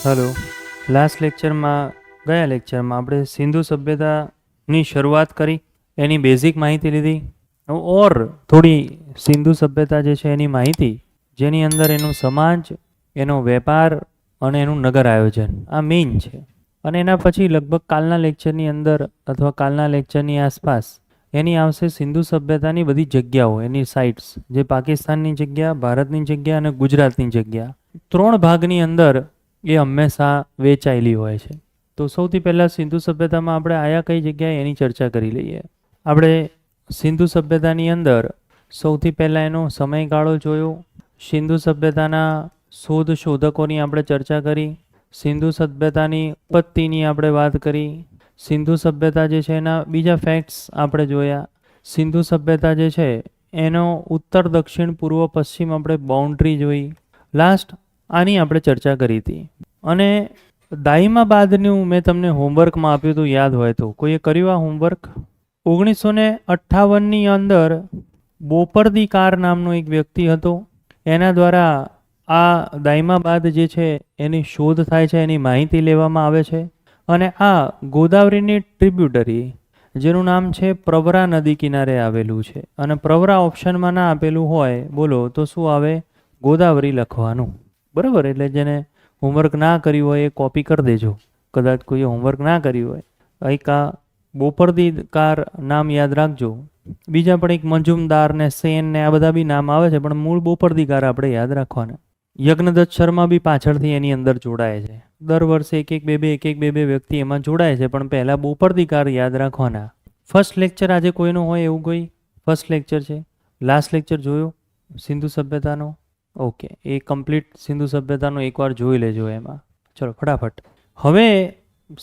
Hello. ગયા લેક્ચરમાં આપણે સિંધુ સભ્યતાની શરૂઆત કરી, એની બેઝિક માહિતી લીધી ઓર થોડી સિંધુ સભ્યતા જે છે એની માહિતી, જેની અંદર એનું સમાજ, એનો વેપાર અને એનું નગર આયોજન આ મેઇન છે. અને એના પછી લગભગ કાલના લેક્ચરની અંદર અથવા કાલના લેક્ચરની આસપાસ એની આવશે સિંધુ સભ્યતાની બધી જગ્યાઓ, એની સાઇટ્સ, જે પાકિસ્તાનની જગ્યા, ભારતની જગ્યા અને ગુજરાતની જગ્યા, 3 ભાગની અંદર એ હંમેશા વેચાયેલી હોય છે. તો સૌથી પહેલાં સિંધુ સભ્યતામાં આપણે આયા કઈ જગ્યાએ એની ચર્ચા કરી લઈએ. આપણે સિંધુ સભ્યતાની અંદર સૌથી પહેલાં એનો સમયગાળો જોયો, સિંધુ સભ્યતાના શોધકોની આપણે ચર્ચા કરી, સિંધુ સભ્યતાની ઉત્પત્તિની આપણે વાત કરી, સિંધુ સભ્યતા જે છે એના બીજા ફેક્ટ્સ આપણે જોયા, સિંધુ સભ્યતા જે છે એનો ઉત્તર, દક્ષિણ, પૂર્વ, પશ્ચિમ આપણે બાઉન્ડ્રી જોઈ, લાસ્ટ આની આપણે ચર્ચા કરી હતી. અને દાઈમાબાદનું મેં તમને હોમવર્કમાં આપ્યું હતું, યાદ હોય તો. કોઈએ કર્યું આ હોમવર્ક? 1958ની અંદર બોપર્દીકાર નામનો એક વ્યક્તિ હતો, એના દ્વારા આ દાઈમાબાદ જે છે એની શોધ થાય છે, એની માહિતી લેવામાં આવે છે. અને આ ગોદાવરીની ટ્રિબ્યુટરી, જેનું નામ છે પ્રવરા નદી કિનારે આવેલું છે. અને પ્રવરા ઓપ્શનમાં ના આપેલું હોય, બોલો તો શું આવે? ગોદાવરી લખવાનું. બરાબર? એટલે જેને હોમવર્ક ના કર્યું હોય એ કોપી કરી દેજો. કદાચ કોઈએ હોમવર્ક ના કર્યું હોય, એક આ બોપર્દીકાર નામ યાદ રાખજો. બીજા પણ એક મજુમદાર ને સેન ને આ બધા બી નામ આવે છે, પણ મૂળ બોપર્દીકાર આપણે યાદ રાખવાના. યજ્ઞદત્ત શર્મા બી પાછળથી એની અંદર જોડાય છે. દર વર્ષે એક એક બે વ્યક્તિ એમાં જોડાય છે, પણ પહેલા બોપર્દીકાર યાદ રાખવાના. ફર્સ્ટ લેક્ચર આજે કોઈનો હોય એવું કોઈ ફર્સ્ટ લેક્ચર છે? લાસ્ટ લેક્ચર જોયો સિંધુ સભ્યતાનો? ઓકે, એ કમ્પ્લીટ સિંધુ સભ્યતાનો એકવાર જોઈ લેજો એમાં. ચલો ફટાફટ. હવે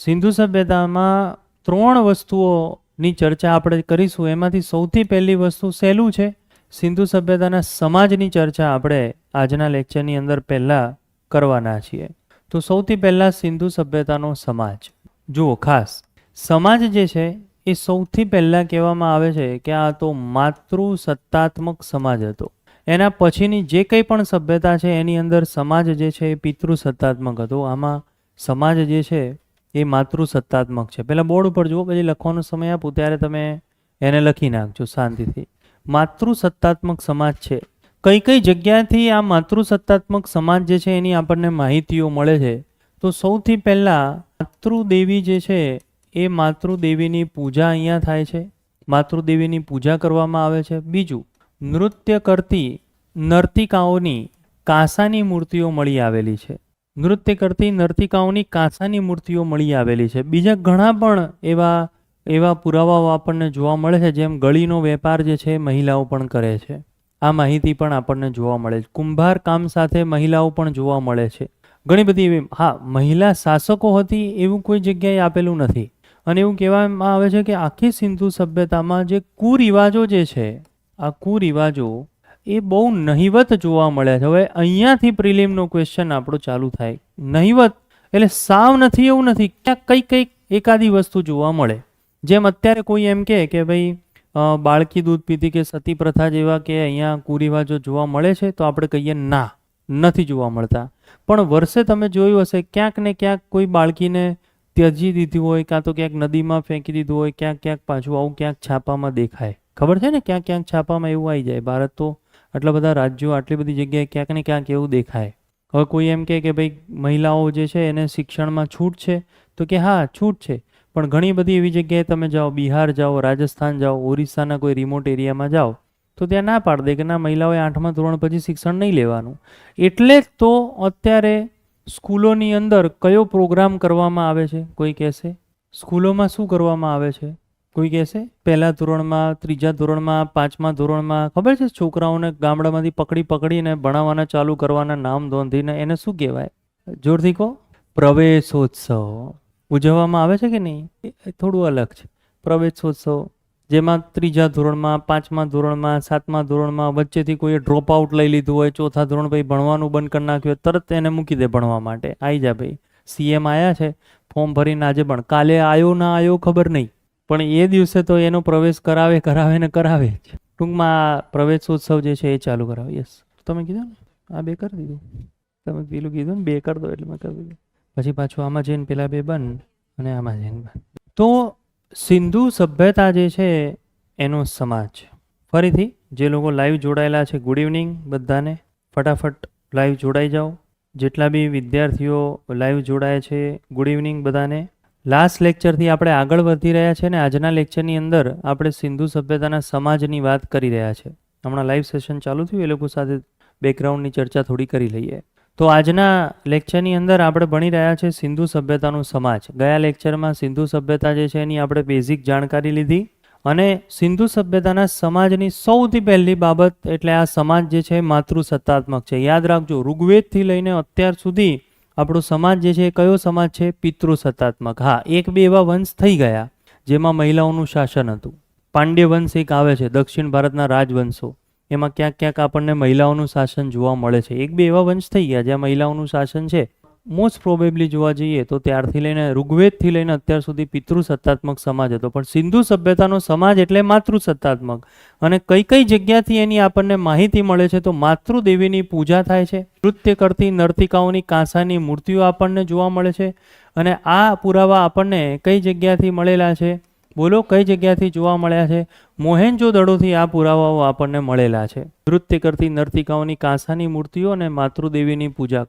સિંધુ સભ્યતામાં 3 વસ્તુઓની ચર્ચા આપણે કરીશું. એમાંથી સૌથી પહેલી વસ્તુ સહેલું છે, સિંધુ સભ્યતાના સમાજની ચર્ચા આપણે આજના લેક્ચરની અંદર પહેલાં કરવાના છીએ. તો સૌથી પહેલાં સિંધુ સભ્યતાનો સમાજ જુઓ. ખાસ સમાજ જે છે એ સૌથી પહેલાં કહેવામાં આવે છે કે આ તો માતૃસત્તાત્મક સમાજ હતો. એના પછીની જે કંઈ પણ સભ્યતા છે એની અંદર સમાજ જે છે એ પિતૃસત્તાત્મક હતો. આમાં સમાજ જે છે એ માતૃસત્તાત્મક છે. પહેલાં બોર્ડ ઉપર જુઓ, પછી લખવાનો સમય આપું ત્યારે તમે એને લખી નાખજો શાંતિથી. માતૃસત્તાત્મક સમાજ છે. કઈ કઈ જગ્યાથી આ માતૃસત્તાત્મક સમાજ જે છે એની આપણને માહિતીઓ મળે છે? તો સૌથી પહેલાં માતૃદેવી જે છે એ માતૃદેવીની પૂજા અહીંયા થાય છે. માતૃદેવીની પૂજા કરવામાં આવે છે. બીજું, નૃત્ય કરતી નર્તિકાઓની કાંસાની મૂર્તિઓ મળી આવેલી છે. નૃત્ય કરતી નર્તિકાઓની કાંસાની મૂર્તિઓ મળી આવેલી છે. બીજા ઘણા પણ એવા પુરાવાઓ આપણને જોવા મળે છે, જેમ ગળીનો વેપાર જે છે મહિલાઓ પણ કરે છે. આ માહિતી પણ આપણને જોવા મળે છે. કુંભાર કામ સાથે મહિલાઓ પણ જોવા મળે છે. ઘણી બધી એવી, હા, મહિલા શાસકો હતી એવું કોઈ જગ્યાએ આપેલું નથી. અને એવું કહેવામાં આવે છે કે આખી સિંધુ સભ્યતામાં જે કુરિવાજો જે છે, આ કુરિવાજો એ બહુ નહિવત જોવા મળ્યા છે. હવે અહીંયાથી પ્રિલિમનો ક્વેશ્ચન આપણો ચાલુ થાય. નહિવત એટલે સાવ નથી એવું નથી, ક્યાંક કંઈક એકાદી વસ્તુ જોવા મળે. જેમ અત્યારે કોઈ એમ કે ભાઈ બાળકી દૂધ પીતી કે સતી પ્રથા જેવા કે અહીંયા કુરિવાજો જોવા મળે છે, તો આપણે કહીએ ના, નથી જોવા મળતા. પણ વર્ષે તમે જોયું હશે ક્યાંક ને ક્યાંક કોઈ બાળકીને ત્યજી દીધી હોય, કાં તો ક્યાંક નદીમાં ફેંકી દીધું હોય, ક્યાંક પાછું આવું ક્યાંક છાપામાં દેખાય. ખબર છે ને, ક્યાંક છાપામાં એવું આવી જાય. ભારત તો આટલા બધા રાજ્યો, આટલી બધી જગ્યાએ ક્યાંક ને ક્યાંક એવું દેખાય. હવે કોઈ એમ કે ભાઈ મહિલાઓ જે છે એને શિક્ષણમાં છૂટ છે, તો કે હા છૂટ છે, પણ ઘણી બધી એવી જગ્યાએ તમે જાઓ, બિહાર જાઓ, રાજસ્થાન જાઓ, ઓરિસ્સાના કોઈ રિમોટ એરિયામાં જાઓ, તો ત્યાં ના પાડ દે કે ના, મહિલાઓએ 8મા ધોરણ પછી શિક્ષણ નહીં લેવાનું. એટલે તો અત્યારે સ્કૂલોની અંદર કયો પ્રોગ્રામ કરવામાં આવે છે? કોઈ કહેશે સ્કૂલોમાં શું કરવામાં આવે છે? કોઈ કહેશે પહેલા ધોરણમાં, 3જા ધોરણમાં, 5મા ધોરણમાં, ખબર છે છોકરાઓને ગામડામાંથી પકડીને ભણાવવાના ચાલુ કરવાના, નામ નોંધીને. એને શું કહેવાય? જોરથી કહો. પ્રવેશોત્સવ ઉજવવામાં આવે છે કે નહીં? એ થોડું અલગ છે. પ્રવેશોત્સવ જેમાં 3જા ધોરણમાં, 5મા ધોરણમાં, 7મા ધોરણમાં વચ્ચેથી કોઈએ ડ્રોપ આઉટ લઈ લીધું હોય, 4થા ધોરણ ભાઈ ભણવાનું બંધ કરી નાખ્યું, તરત એને મૂકી દે ભણવા માટે. આવી જા ભાઈ, CM આવ્યા છે, ફોર્મ ભરીને આજે પણ, કાલે આવ્યો ના આવ્યો ખબર નહીં, પણ એ દિવસે તો એનો પ્રવેશ કરાવે જ. ટૂંકમાં પ્રવેશોત્સવ જે છે એ ચાલુ કરાવે. યસ, તમે કીધું ને, આ 2 કરી દીધું. તમે પેલું કીધું ને 2 કરી દો, એટલે મેં કરી દીધું. પછી પાછું આમાં જઈને પેલા બે બંધ અને આમાં જઈને બંધ. તો સિંધુ સભ્યતા જે છે એનો સમાજ. ફરીથી જે લોકો લાઈવ જોડાયેલા છે, ગુડ ઇવનિંગ બધાને. ફટાફટ લાઈવ જોડાઈ જાઓ. જેટલા બી વિદ્યાર્થીઓ લાઈવ જોડાય છે, ગુડ ઇવનિંગ બધાને. લાસ્ટ લેક્ચરથી આપણે આગળ વધી રહ્યા છે ને આજના લેક્ચરની અંદર આપણે સિંધુ સભ્યતાના સમાજની વાત કરી રહ્યા છે. હમણાં લાઈવ સેશન ચાલુ થયું, એ લોકો સાથે બેકગ્રાઉન્ડની ચર્ચા થોડી કરી લઈએ. તો આજના લેક્ચરની અંદર આપણે ભણી રહ્યા છે સિંધુ સભ્યતાનો સમાજ. ગયા લેક્ચરમાં સિંધુ સભ્યતા જે છે એની આપણે બેઝિક જાણકારી લીધી અને સિંધુ સભ્યતાના સમાજની સૌથી પહેલી બાબત એટલે આ સમાજ જે છે માતૃસત્તાત્મક છે. યાદ રાખજો, ઋગ્વેદથી લઈને અત્યાર સુધી આપણો સમાજ જે છે એ કયો સમાજ છે? પિતૃસત્તાત્મક. હા, એક બે એવા વંશ થઈ ગયા જેમાં મહિલાઓનું શાસન હતું. પાંડ્ય વંશ એક આવે છે, દક્ષિણ ભારતના રાજવંશો, એમાં ક્યાંક ક્યાંક આપણને મહિલાઓનું શાસન જોવા મળે છે. એક બે એવા વંશ થઈ ગયા જ્યાં મહિલાઓનું શાસન છે. મોસ્ટ પ્રોબેબલી જોવા જઈએ તો ત્યારથી લઈને ઋગ્વેદથી લઈને અત્યાર સુધી પિતૃસત્તાત્મક સમાજ હતો. પણ સિંધુ સભ્યતાનો સમાજ એટલે માતૃસત્તાત્મક. અને કઈ કઈ જગ્યાથી એની આપણને માહિતી મળે છે? તો માતૃદેવીની પૂજા થાય છે, નૃત્ય કરતી નર્તિકાઓની કાંસાની મૂર્તિઓ આપણને જોવા મળે છે. અને આ પુરાવા આપણને કઈ જગ્યાથી મળેલા છે? બોલો, કઈ જગ્યાથી જોવા મળ્યા છે? મોહેન્જો-દડોથી આ પુરાવાઓ આપણને મળેલા છે. નૃત્ય કરતી નર્તિકાઓની કાંસાની મૂર્તિઓ અને માતૃદેવીની પૂજા.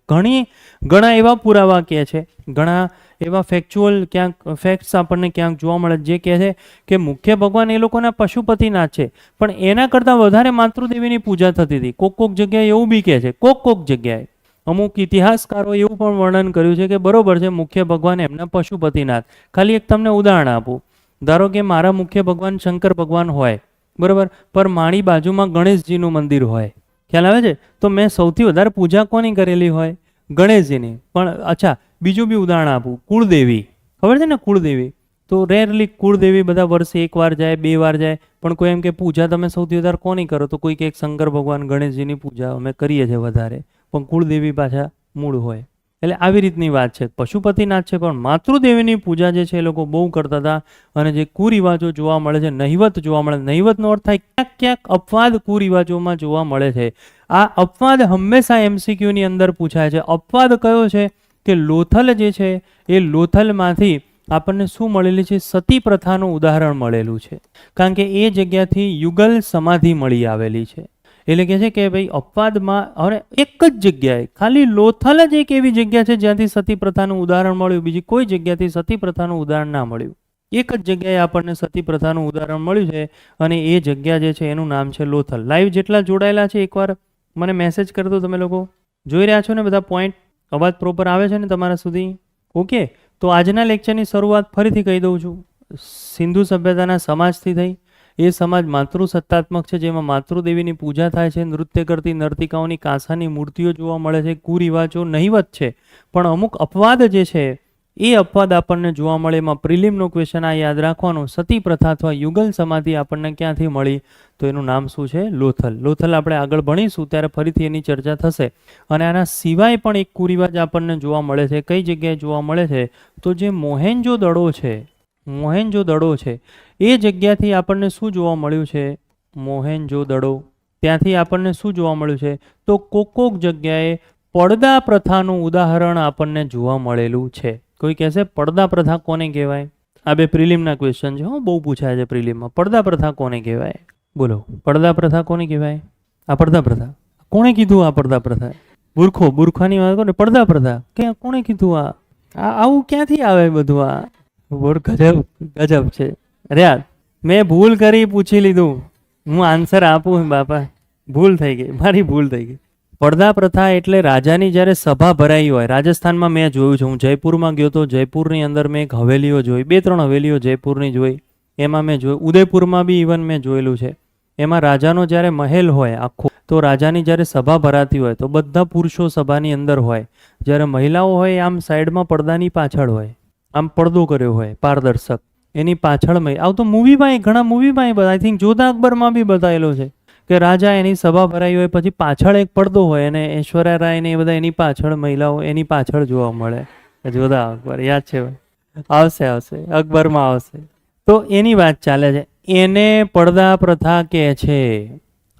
ઘણા એવા પુરાવા કહે છે, ઘણા એવા ફેક્ચ્યુઅલ ક્યાંક ફેક્ટ્સ આપણને ક્યાંક જોવા મળે જે કહે છે કે મુખ્ય ભગવાન એ લોકોના પશુપતિનાથ છે, પણ એના કરતાં વધારે માતૃદેવીની પૂજા થતી હતી. કોક જગ્યાએ એવું બી કહે છે, કોક જગ્યાએ અમુક ઇતિહાસકારો એવું પણ વર્ણન કર્યું છે કે બરોબર છે, મુખ્ય ભગવાન એમના પશુપતિનાથ. ખાલી એક તમને ઉદાહરણ આપું. ધારો કે મારા મુખ્ય ભગવાન શંકર ભગવાન હોય, બરાબર, પર મારી બાજુમાં ગણેશજીનું મંદિર હોય. ખ્યાલ આવે છે? તો મેં સૌથી વધારે પૂજા કોની કરેલી હોય? ગણેશજીની. પણ અચ્છા, બીજું બી ઉદાહરણ આપું. કુળદેવી, ખબર છે ને કુળદેવી? તો રેરલી કુળદેવી બધા વર્ષે એક વાર જાય, બે વાર જાય, પણ કોઈ એમ કે પૂજા તમે સૌથી વધારે કોની કરો? તો કોઈ કે શંકર ભગવાન ગણેશજીની પૂજા અમે કરીએ છીએ વધારે, પણ કુળદેવી પાછા મૂળ હોય. એટલે આવી રીતની વાત છે. પશુપતિનાથ છે, પણ માતૃદેવીની પૂજા જે છે એ લોકો બહુ કરતા હતા. અને જે કુરિવાજો જોવા મળે છે, નહિવત જોવા મળે. નહિવતનો અર્થ થાય ક્યાંક ક્યાંક અપવાદ કુરિવાજોમાં જોવા મળે છે. આ અપવાદ હંમેશા એમસીક્યુની અંદર પૂછાય છે. અપવાદ કયો છે? કે લોથલ જે છે એ લોથલમાંથી આપણને શું મળેલી છે? સતી પ્રથાનું ઉદાહરણ મળેલું છે. કારણ કે એ જગ્યાથી યુગલ સમાધિ મળી આવેલી છે. એટલે કહે છે કે ભાઈ અપવાદમાં અને એક જ જગ્યાએ ખાલી લોથલ જ એક એવી જગ્યા છે જ્યાંથી સતી પ્રથાનું ઉદાહરણ મળ્યું. બીજી કોઈ જગ્યાથી સતી પ્રથાનું ઉદાહરણ ના મળ્યું. એક જ જગ્યાએ આપણને સતી પ્રથાનું ઉદાહરણ મળ્યું છે અને એ જગ્યા જે છે એનું નામ છે લોથલ. લાઈવ જેટલા જોડાયેલા છે એકવાર મને મેસેજ કરી દો. તમે લોકો જોઈ રહ્યા છો ને બધા પોઈન્ટ? અવાજ પ્રોપર આવે છે ને તમારા સુધી? ઓકે. તો આજના લેક્ચરની શરૂઆત ફરીથી કહી દઉં છું. સિંધુ સભ્યતાના સમાજથી થઈ. એ સમાજ માતૃસત્તાત્મક છે, જેમાં માતૃદેવીની પૂજા થાય છે, નૃત્ય કરતી નર્તિકાઓની કાંસાની મૂર્તિઓ જોવા મળે છે, કુરિવાજો નહિવત છે, પણ અમુક અપવાદ જે છે એ અપવાદ આપણને જોવા મળે. એમાં પ્રિલિમનો ક્વેશ્ચન આ યાદ રાખવાનો, સતી પ્રથા અથવા યુગલ સમાધિ આપણને ક્યાંથી મળી? તો એનું નામ શું છે? લોથલ. લોથલ આપણે આગળ ભણીશું ત્યારે ફરીથી એની ચર્ચા થશે. અને આના સિવાય પણ એક કુરિવાજ આપણને જોવા મળે છે. કઈ જગ્યાએ જોવા મળે છે? તો જે મોહેન્જો-દડો છે એ જગ્યાથી આપણને શું જોવા મળ્યું છે? મોહેન્જો-દડો. ત્યાંથી આપણને શું જોવા મળ્યું છે? તો કોક જગ્યાએ પડદા પ્રથાનું ઉદાહરણ આપણને જોવા મળેલું છે. કોઈ કહેશે પડદા પ્રથા કોને કહેવાય? આ બે પ્રિલિમના ક્વેશ્ચન છે, બહુ પૂછાય છે પ્રિલિમમાં. પડદા પ્રથા કોને કહેવાય? બોલો, પડદા પ્રથા કોને કહેવાય? આ પડદા પ્રથા કોણે કીધું? આ પડદા પ્રથા બુરખાની વાત કરો ને, પડદા પ્રથા કે કોણે કીધું? આવું ક્યાંથી આવે બધું? ગજબ છે. અરે મેં ભૂલ કરી, પૂછી લીધું, હું આન્સર આપું. બાપા ભૂલ થઈ ગઈ, મારી ભૂલ થઈ ગઈ. પડદા પ્રથા એટલે રાજાની જ્યારે સભા ભરાઈ હોય. રાજસ્થાનમાં મેં જોયું છે, હું જયપુરમાં ગયો તો જયપુરની અંદર મેં એક હવેલીઓ જોઈ, 2-3 હવેલીઓ જયપુરની જોઈ. એમાં મેં જોયું, ઉદયપુરમાં બી ઇવન મેં જોયેલું છે. એમાં રાજાનો જ્યારે મહેલ હોય આખો, તો રાજાની જ્યારે સભા ભરાતી હોય તો બધા પુરુષો સભાની અંદર હોય, જ્યારે મહિલાઓ હોય આમ સાઈડમાં પડદાની પાછળ હોય, આમ પડદો કર્યો હોય પારદર્શક, એની પાછળ આવ તો મૂવીમાં, ઘણા મૂવીમાં આઈ થિંક જોધા અકબરમાં બી બતાવેલો છે કે રાજા એની સભા ભરાઈ હોય પછી પાછળ એક પડદો હોય અને ઐશ્વર્યા રાય ને એ બધા એની પાછળ, મહિલાઓ એની પાછળ જોવા મળે. જોધા અકબર યાદ છે? આવશે અકબરમાં આવશે. તો એની વાત ચાલે છે. એને પડદા પ્રથા કહે છે.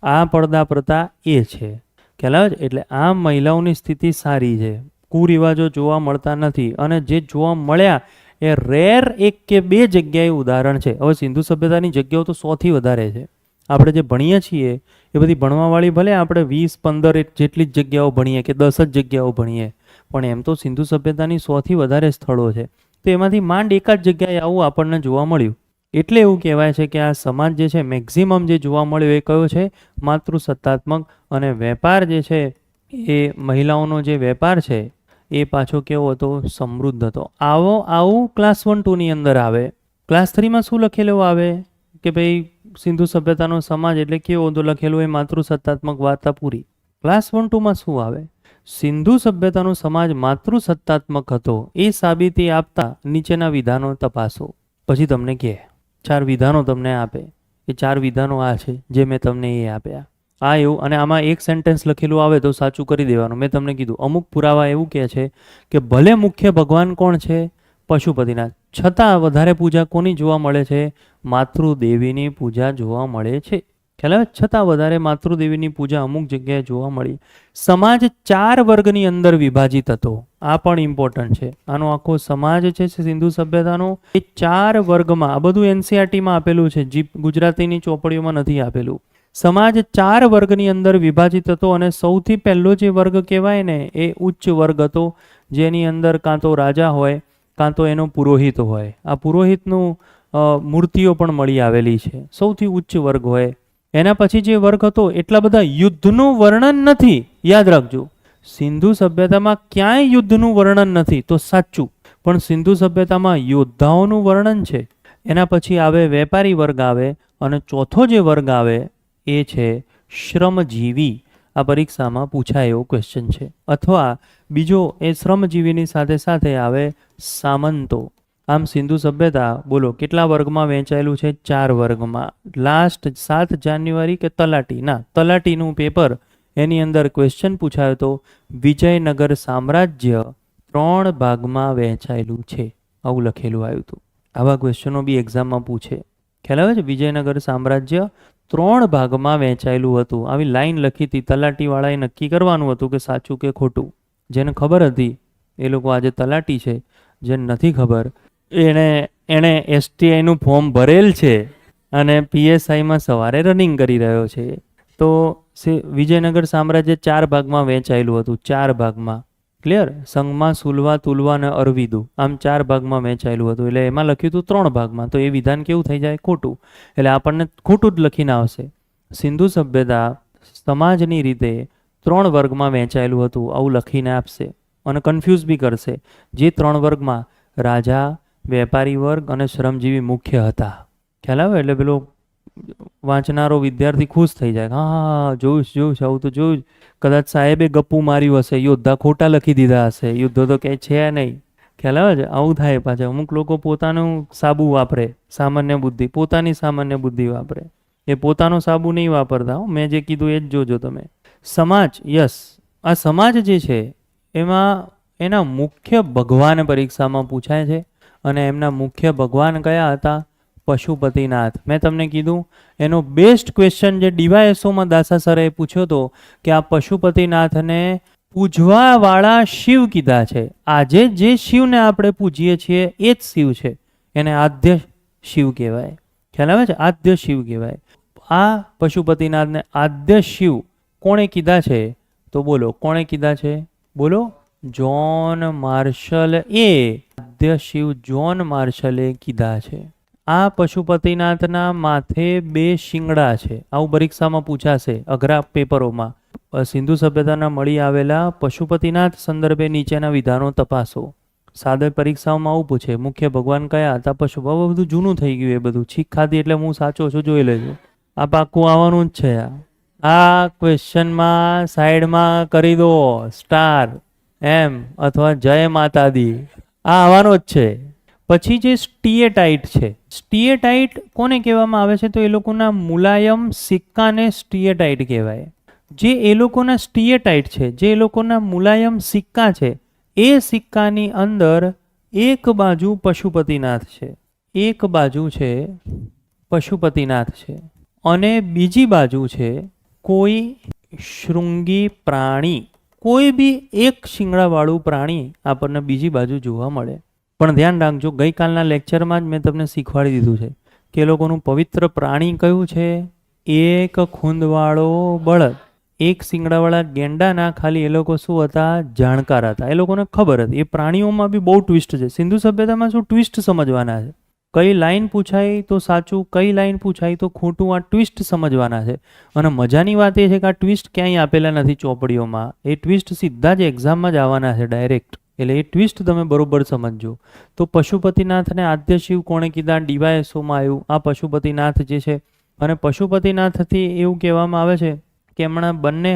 આ પડદા પ્રથા એ છે, ખ્યાલ આવે છે? એટલે આ મહિલાઓની સ્થિતિ સારી છે. કુરિવાજો જોવા મળતા નથી, અને જે જોવા મળ્યા એ રેર 1 કે 2 જગ્યાએ ઉદાહરણ છે. હવે સિંધુ સભ્યતાની જગ્યાઓ તો 100થી વધારે છે. આપણે જે ભણીએ છીએ એ બધી ભણવાવાળી ભલે આપણે 20-15 જેટલી જ જગ્યાઓ ભણીએ કે 10 જ જગ્યાઓ ભણીએ, પણ એમ તો સિંધુ સભ્યતાની 100થી વધારે સ્થળો છે. તો એમાંથી માંડ એકાદ જગ્યાએ આવું આપણને જોવા મળ્યું. એટલે એવું કહેવાય છે કે આ સમાજ જે છે મેક્ઝિમમ જે જોવા મળ્યો એ કયો છે? માતૃસત્તાત્મક. અને વેપાર જે છે એ મહિલાઓનો જે વેપાર છે એ પાછો કેવો હતો? સમૃદ્ધ હતો. આવું ક્લાસ 1-2ની અંદર આવે. ક્લાસ 3માં શું લખેલું આવે કે ભાઈ સિંધુ સભ્યતાનો સમાજ એટલે કેવો તો લખેલું એ માતૃસત્તાત્મક, વાર્તા પૂરી. ક્લાસ 1-2માં શું આવે? સિંધુ સભ્યતાનો સમાજ માતૃસત્તાત્મક હતો એ સાબિતી આપતા નીચેના વિધાનો તપાસો. પછી તમને કહે 4 વિધાનો તમને આપે. એ 4 વિધાનો આ છે જે મેં તમને એ આપ્યા. આ એવું, અને આમાં એક સેન્ટેન્સ લખેલું આવે તો સાચું કરી દેવાનું. મેં તમને કીધું અમુક પુરાવા એવું કહે છે કે ભલે મુખ્ય ભગવાન કોણ છે? પશુપતિનાથ, છતાં વધારે પૂજા કોની જોવા મળે છે? માતૃદેવીની પૂજા જોવા મળે છે. ખ્યાલ આવે? છતાં વધારે માતૃદેવીની પૂજા અમુક જગ્યાએ જોવા મળી. સમાજ 4 વર્ગની અંદર વિભાજિત હતો. આ પણ ઇમ્પોર્ટન્ટ છે. આનો આખો સમાજ છે સિંધુ સભ્યતાનો એ 4 વર્ગમાં, આ બધું એનસીઆરટીમાં આપેલું છે, ગુજરાતીની ચોપડીઓમાં નથી આપેલું. સમાજ 4 વર્ગની અંદર વિભાજિત હતો, અને સૌથી પહેલો જે વર્ગ કહેવાય ને એ ઉચ્ચ વર્ગ હતો, જેની અંદર કાં તો રાજા હોય કાં તો એનો પુરોહિત હોય. આ પુરોહિતનું મૂર્તિઓ પણ મળી આવેલી છે. સૌથી ઉચ્ચ વર્ગ હોય. એના પછી જે વર્ગ હતો એટલા બધા યુદ્ધનું વર્ણન નથી. યાદ રાખજો, સિંધુ સભ્યતામાં ક્યાંય યુદ્ધનું વર્ણન નથી તો સાચું, પણ સિંધુ સભ્યતામાં યોદ્ધાઓનું વર્ણન છે. એના પછી આવે વેપારી વર્ગ આવે, અને ચોથો જે વર્ગ આવે એ છે શ્રમજીવી. આ પરીક્ષામાં પૂછાય એવો ક્વેશ્ચન છે. અથવા બીજો એ શ્રમજીવીની સાથે સાથે આવે સામંતો. આમ સિંધુ સભ્યતા બોલો કેટલા વર્ગમાં વહેંચાયેલું છે? 4 વર્ગમાં. લાસ્ટ 7 જાન્યુઆરી કે તલાટીનું પેપર, એની અંદર ક્વેશ્ચન પૂછાયો તો વિજયનગર સામ્રાજ્ય 3 ભાગમાં વહેંચાયેલું છે, આવું લખેલું આવ્યું હતું. આવા ક્વેશ્ચનો બી એક્ઝામમાં પૂછે. ખ્યાલ આવે છે? વિજયનગર સામ્રાજ્ય 3 ભાગમાં વહેંચાયેલું હતું. આવી લાઈન લખી હતી. તલાટીવાળાએ નક્કી કરવાનું હતું કે સાચું કે ખોટું. જેને ખબર હતી એ લોકો આજે તલાટી છે, જેને નથી ખબર એણે એસટીઆઈનું ફોર્મ ભરેલ છે અને પીએસઆઈમાં સવારે રનિંગ કરી રહ્યો છે. તો વિજયનગર સામ્રાજ્ય 4 ભાગમાં વહેંચાયેલું હતું. 4 ભાગમાં. ક્લિયર? સંગમાં, સુલવા, તુલવા અને અરવિદુ, આમ 4 ભાગમાં વહેંચાયેલું હતું. એટલે એમાં લખ્યું હતું 3 ભાગમાં. તો એ વિધાન કેવું થઈ જાય? ખોટું. એટલે આપણને ખોટું જ લખીને આવશે. સિંધુ સભ્યતા સમાજની રીતે 3 વર્ગમાં વહેંચાયેલું હતું આવું લખીને આપશે, અને કન્ફ્યુઝ બી કરશે. જે 3 વર્ગમાં રાજા, વેપારી વર્ગ અને શ્રમજીવી મુખ્ય હતા. ખ્યાલ આવે? એટલે પેલો વાંચનારો વિદ્યાર્થી ખુશ થઈ જાય. હા, જોયું આવું તો જોયું. કદાચ સાહેબે ગપ્પુ માર્યું હશે, યોદ્ધા ખોટા લખી દીધા હશે, યુદ્ધો તો કંઈ છે નહીં. ખ્યાલ આવે છે? આવું થાય. પાછા અમુક લોકો પોતાનું સાબુ વાપરે, સામાન્ય બુદ્ધિ, પોતાની સામાન્ય બુદ્ધિ વાપરે. એ પોતાનો સાબુ નહીં વાપરતા. મેં જે કીધું એ જ જોજો તમે. સમાજ, યસ, આ સમાજ જે છે એમાં એના મુખ્ય ભગવાન પરીક્ષામાં પૂછાય છે, અને એમના મુખ્ય ભગવાન કયા હતા? પશુપતિનાથ. મેં તમને કીધું એનો બેસ્ટ ક્વેશ્ચન જે ડીવાયએસઓમાં દાસા સરે પૂછ્યો હતો કે આ પશુપતિનાથને પૂજવાવાળા શિવ કીધા છે. આજે જે શિવને આપણે પૂજીએ છીએ એ જ શિવ છે. એને આદ્ય શિવ કહેવાય. ખ્યાલ આવે છે? આદ્ય શિવ કહેવાય. આ પશુપતિનાથને આદ્ય શિવ કોણે કીધા છે? તો બોલો કોણે કીધા છે? બોલો. જ્હોન માર્શલ એ આદ્ય શિવ જ્હોન માર્શલે કીધા છે. આ પશુપતિનાથના માથે 2 શિંગડા છે. આવું પરીક્ષામાં પૂછાશે અઘરા પેપરોમાં. સિંધુ સભ્યતાના મળી આવેલા પશુપતિનાથ સંદર્ભે નીચેના વિધાનો તપાસો. સાદે પરીક્ષાઓમાં આવું પૂછે. મુખ્ય ભગવાન કયા હતા? પશુ. હવે બધું જૂનું થઈ ગયું. એ બધું છીક ખાધી એટલે હું સાચો છું, જોઈ લેજો. આ પાક્કું આવવાનું જ છે. આ ક્વેશ્ચનમાં સાઈડમાં કરી દો સ્ટાર એમ અથવા જય માતા દી. આ આવવાનો જ છે. પછી જે સ્ટીએટાઇટ છે, સ્ટીએટાઇટ કોને કહેવામાં આવે છે? તો એ લોકોના મુલાયમ સિક્કાને સ્ટીએટાઇટ કહેવાય. જે એ લોકોના સ્ટીએટાઇટ છે, જે એ લોકોના મુલાયમ સિક્કા છે, એ સિક્કાની અંદર એક બાજુ પશુપતિનાથ છે, એક બાજુ છે પશુપતિનાથ છે, અને બીજી બાજુ છે કોઈ શૃંગી પ્રાણી. કોઈ બી એક શિંગડાવાળું પ્રાણી આપણને બીજી બાજુ જોવા મળે. પણ ધ્યાન રાખજો, ગઈકાલના લેક્ચરમાં જ મેં તમને શીખવાડી દીધું છે કે એ લોકોનું પવિત્ર પ્રાણી કયું છે? એક ખૂંદવાળો બળદ. એક શિંગડાવાળા ગેંડાના ખાલી એ લોકો શું હતા? જાણકાર હતા, એ લોકોને ખબર હતી. એ પ્રાણીઓમાં બી બહુ ટ્વિસ્ટ છે. સિંધુ સભ્યતામાં શું ટ્વિસ્ટ સમજવાના છે. કઈ લાઈન પૂછાય તો સાચું, કઈ લાઈન પૂછાય તો ખોટું, આ ટ્વિસ્ટ સમજવાના છે. અને મજાની વાત એ છે કે આ ટ્વિસ્ટ ક્યાંય આપેલા નથી ચોપડીઓમાં. એ ટ્વિસ્ટ સીધા જ એક્ઝામમાં જ આવવાના છે ડાયરેક્ટ. એટલે એ ટ્વિસ્ટ તમે બરોબર સમજજો. તો પશુપતિનાથને આદ્ય શિવ કોણે કીધા? ડીવાયએસઓમાં આવ્યું આ પશુપતિનાથ જે છે. અને પશુપતિનાથથી એવું કહેવામાં આવે છે કે એમના બંને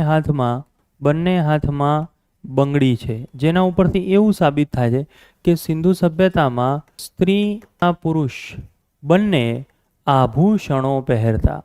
હાથમાં બંગડી છે, જેના ઉપરથી એવું સાબિત થાય છે કે સિંધુ સભ્યતામાં સ્ત્રી અને પુરુષ બંને આભૂષણો પહેરતા.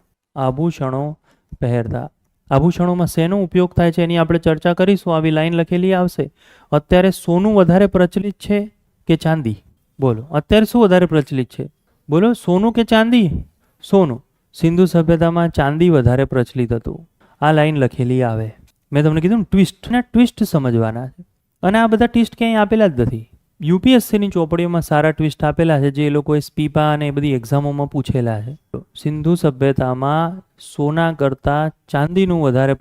આભૂષણોમાં શેનો ઉપયોગ થાય છે એની આપણે ચર્ચા કરીશું. આવી લાઈન લખેલી આવશે. અત્યારે સોનું વધારે પ્રચલિત છે કે ચાંદી? બોલો, અત્યારે શું વધારે પ્રચલિત છે? બોલો, સોનું કે ચાંદી? સોનું. સિંધુ સભ્યતામાં ચાંદી વધારે પ્રચલિત હતું. આ લાઈન લખેલી આવે. મેં તમને કીધું ને ટ્વિસ્ટ સમજવાના છે. અને આ બધા ટ્વિસ્ટ ક્યાંય આપેલા જ નથી. યુપીએસસીની ચોપડીઓમાં સારા ટ્વિસ્ટ આપેલા છે, જે એ લોકોએ સ્પીપા અને એ બધી એક્ઝામોમાં પૂછેલા છે. સિંધુ સભ્યતામાં સોના કરતાં ચાંદીનું વધારે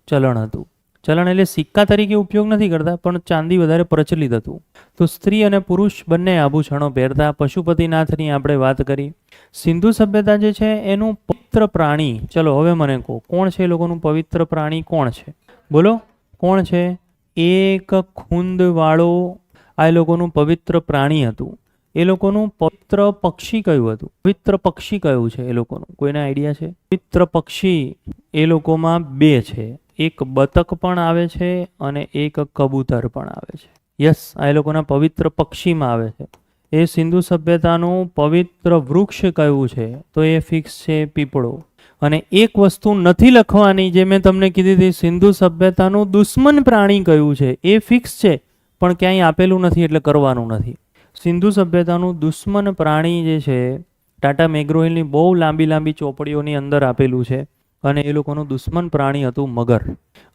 ચલણ હતું. ચલણ એટલે સિક્કા તરીકે ઉપયોગ નથી કરતા, પણ ચાંદી વધારે પ્રચલિત હતું. તો સ્ત્રી અને પુરુષ બંને આભૂષણો પહેરતા. પશુપતિનાથની આપણે વાત કરી. સિંધુ સભ્યતા જે છે એનું પવિત્ર પ્રાણી, ચલો હવે મને કહો, કોણ છે એ લોકોનું પવિત્ર પ્રાણી? કોણ છે? બોલો, કોણ છે? એક ખૂંદવાળો આ એ લોકોનું પવિત્ર પ્રાણી હતું. એ લોકોનું પવિત્ર પક્ષી કયું હતું? પવિત્ર પક્ષી કયું છે એ લોકોનું? કોઈને આઈડિયા છે? પવિત્ર પક્ષી એ લોકોમાં બે છે. એક બતક પણ આવે છે અને એક કબૂતર પણ આવે છે. યસ, આ એ લોકોના પવિત્ર પક્ષીમાં આવે છે. એ સિંધુ સભ્યતાનું પવિત્ર વૃક્ષ કયું છે? તો એ ફિક્સ છે પીપળો. અને એક વસ્તુ નથી લખવાની, જે મેં તમને કીધી હતી, સિંધુ સભ્યતાનું દુશ્મન પ્રાણી કયું છે? એ ફિક્સ છે, પણ ક્યાંય આપેલું નથી એટલે કરવાનું નથી. સિંધુ સભ્યતાનું દુશ્મન પ્રાણી જે છે, ટાટા મેગ્રો-હિલની બહુ લાંબી ચોપડીઓની અંદર આપેલું છે. અને એ લોકોનું દુશ્મન પ્રાણી હતું મગર.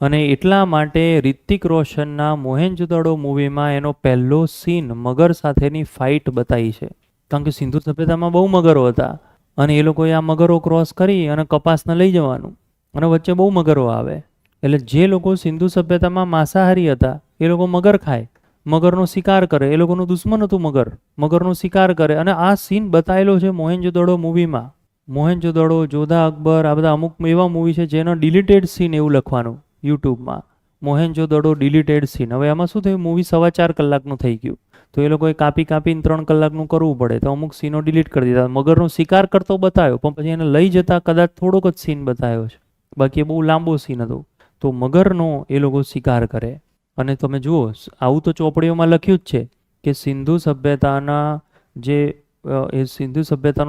અને એટલા માટે રિતિક રોશનના મોહેંજો-દડો મૂવીમાં એનો પહેલો સીન મગર સાથેની ફાઇટ બતાવી છે. કારણ કે સિંધુ સભ્યતામાં બહુ મગરો હતા અને એ લોકોએ આ મગરો ક્રોસ કરી અને કપાસને લઈ જવાનું, અને વચ્ચે બહુ મગરો આવે. એટલે જે લોકો સિંધુ સભ્યતામાં માંસાહારી હતા એ લોકો મગર ખાય, મગરનો શિકાર કરે. એ લોકોનું દુશ્મન હતું મગર, મગરનો શિકાર કરે. અને આ સીન બતાવેલો છે મોહેંજો-દડો મૂવીમાં. મોહેંજો-દડો, જોધા અકબર, આ બધા અમુક એવા મૂવી છે જેનો ડિલીટેડ સીન એવું લખવાનું યુટ્યુબમાં, મોહેંજો-દડો ડિલીટેડ સીન. હવે આમાં શું થયું, મૂવી 4.25 કલાકનું થઈ ગયું, તો એ લોકોએ કાપીને 3 કલાકનું કરવું પડે, તો અમુક સીનો ડિલીટ કરી દીધા. મગરનો શિકાર કરતો બતાવ્યો, પણ પછી એને લઈ જતા કદાચ થોડોક જ સીન બતાવ્યો છે, બાકી બહુ લાંબો સીન હતો. તો મગરનો એ લોકો શિકાર કરે. અને તમે જુઓ, આવું તો ચોપડીઓમાં લખ્યું જ છે કે સિંધુ સભ્યતાનો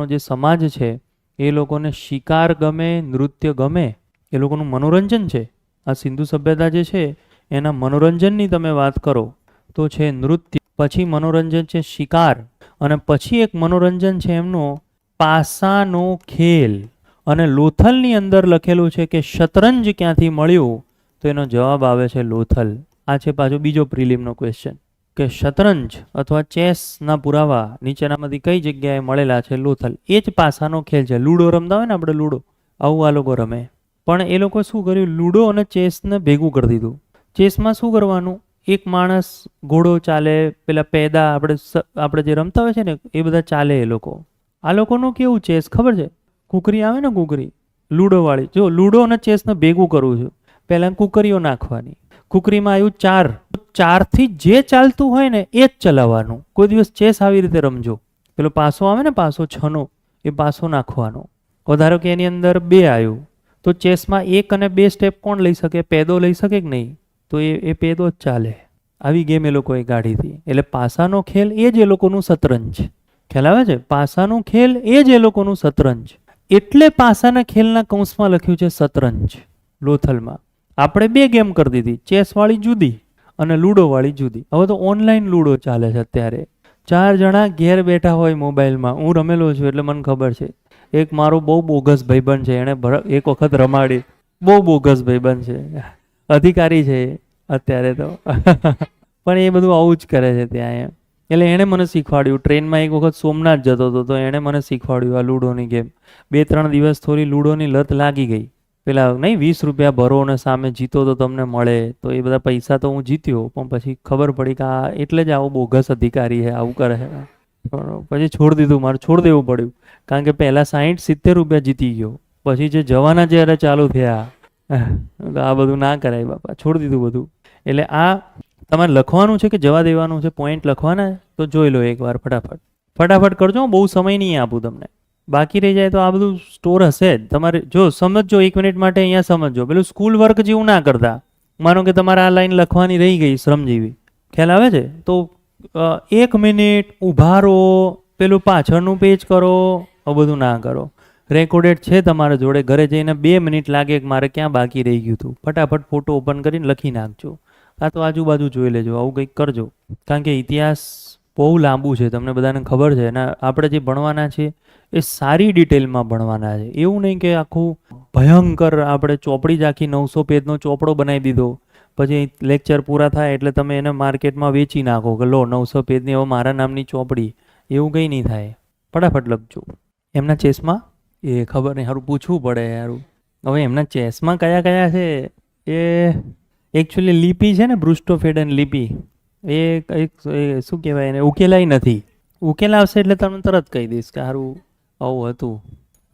જે સમાજ છે એ લોકોને શિકાર ગમે, નૃત્ય ગમે, એ લોકોનું મનોરંજન છે. આ સિંધુ સભ્યતા જે છે એના મનોરંજનની તમે વાત કરો તો છે નૃત્ય, પછી મનોરંજન છે શિકાર, અને પછી એક મનોરંજન છે એમનો પાસાનો ખેલ. અને લોથલની અંદર લખેલું છે કે શતરંજ ક્યાંથી મળ્યું, તો એનો જવાબ આવે છે લોથલ. આ છે પાછો બીજો પ્રિલિમનો ક્વેશ્ચન કે શતરંજ અથવા ચેસના પુરાવા નીચેનામાંથી કઈ જગ્યાએ મળેલા છે? લોથલ. એ જ પાસાનો ખેલ છે. લૂડો રમતા હોય ને આપણે, લૂડો, આવું આ લોકો રમે. પણ એ લોકો શું કર્યું, લૂડો અને ચેસને ભેગું કરી દીધું. ચેસમાં શું કરવાનું, એક માણસ, ઘોડો ચાલે, પેલા પેદા આપણે જે રમતા હોય છે ને એ બધા ચાલે એ લોકો. આ લોકોનું કેવું ચેસ ખબર છે? કુકરી આવે ને, કુકરી લૂડોવાળી. જો લૂડો અને ચેસને ભેગું કરવું છું, પહેલાં કુકરીઓ નાખવાની. કુકરીમાં આવ્યું 4થી જે ચાલતું હોય ને એ જ ચલાવવાનું. કોઈ દિવસ ચેસ આવી રીતે રમજો. પેલો પાસો આવે ને, પાસો 6નો, એ પાસો નાખવાનો. ધારો કે એની અંદર 2 આવ્યું, તો ચેસમાં 1 અને 2 સ્ટેપ કોણ લઈ શકે? પેદો લઈ શકે કે નહીં? તો એ પેદો જ ચાલે. આવી ગેમ એ લોકોએ કાઢી હતી. એટલે પાસાનો ખેલ એ જ એ લોકોનું શતરંજ. ખ્યાલ આવે છે? પાસાનો ખેલ એ જ એ લોકોનું શતરંજ. એટલે પાસાના ખેલના કૌંસમાં લખ્યું છે શતરંજ લોથલમાં. આપણે 2 ગેમ કરી દીધી, ચેસવાળી જુદી અને લૂડોવાળી જુદી. હવે તો ઓનલાઈન લૂડો ચાલે છે અત્યારે. 4 જણા ઘેર બેઠા હોય મોબાઈલમાં. હું રમેલો છું એટલે મને ખબર છે. એક મારો બહુ બોગસ ભાઈબંધ છે, એણે એક વખત રમાડી. બહુ બોગસ ભાઈબંધ છે, અધિકારી છે, અત્યારે તો પણ એ બધું આવું જ કરે છે ત્યાં એમ. એટલે એણે મને શીખવાડ્યું. ટ્રેનમાં એક વખત સોમનાથ જતો હતો તો એણે મને શીખવાડ્યું આ લૂડોની ગેમ. 2-3 દિવસ થોડી લૂડોની લત લાગી ગઈ. પેલા નહીં 20 રૂપિયા ભરો ને સામે જીતો તો તમને મળે, તો એ બધા પૈસા તો હું જીત્યો, પણ પછી ખબર પડી કે આ એટલે જ આવો બોગસ અધિકારી છે, આવું કરે છે. પણ પછી છોડી દીધું, મારે છોડી દેવું પડ્યું. કારણ કે પહેલાં 60-70 રૂપિયા જીતી ગયો, પછી જે જવાના જ્યારે ચાલુ થયા તો આ બધું ના કરાય બાપા, છોડી દીધું બધું. એટલે આ તમારે લખવાનું છે કે જવા દેવાનું છે, પોઈન્ટ લખવાના તો જોઈ લો એકવાર ફટાફટ કરજો. બહુ સમય નહીં આપું તમને, બાકી રહી જાય તો આ બધું સ્ટોર હશે જ. તમારે જો સમજો 1 મિનિટ માટે અહીંયા સમજો, પેલું સ્કૂલ વર્ક જેવું ના કરતા. માનો કે તમારે આ લાઈન લખવાની રહી ગઈ શ્રમજીવી, ખ્યાલ આવે છે, તો 1 મિનિટ ઊભા રહો, પેલું પાછળનું પેજ કરો, આ બધું ના કરો. રેકોર્ડેડ છે તમારા જોડે, ઘરે જઈને 2 મિનિટ લાગે કે મારે ક્યાં બાકી રહી ગયું હતું, ફટાફટ ફોટો ઓપન કરીને લખી નાખજો. આ તો આજુબાજુ જોઈ લેજો, આવું કંઈક કરજો. કારણ કે ઇતિહાસ બહુ લાંબુ છે, તમને બધાને ખબર છે. અને આપણે જે ભણવાના છીએ એ સારી ડિટેલમાં ભણવાના છે. એવું નહીં કે આખું ભયંકર આપણે ચોપડી જ આખી 900 પેજનો ચોપડો બનાવી દીધો, પછી લેક્ચર પૂરા થાય એટલે તમે એને માર્કેટમાં વેચી નાખો કે લો 900 પેજની હવે મારા નામની ચોપડી. એવું કંઈ નહીં થાય, ફટાફટ લખજો. એમના ચેસમાં એ ખબર નહીં, સારું પૂછવું પડે યારું. હવે એમના ચેસમાં કયા કયા છે એ એકચ્યુઅલી લિપિ છે ને, બ્રુસ્ટોફેડન લિપિ, એ કંઈક શું કહેવાય એને, ઉકેલાઈ નથી. ઉકેલાવશે એટલે તમને તરત કહી દઈશ કે સારું આવું હતું.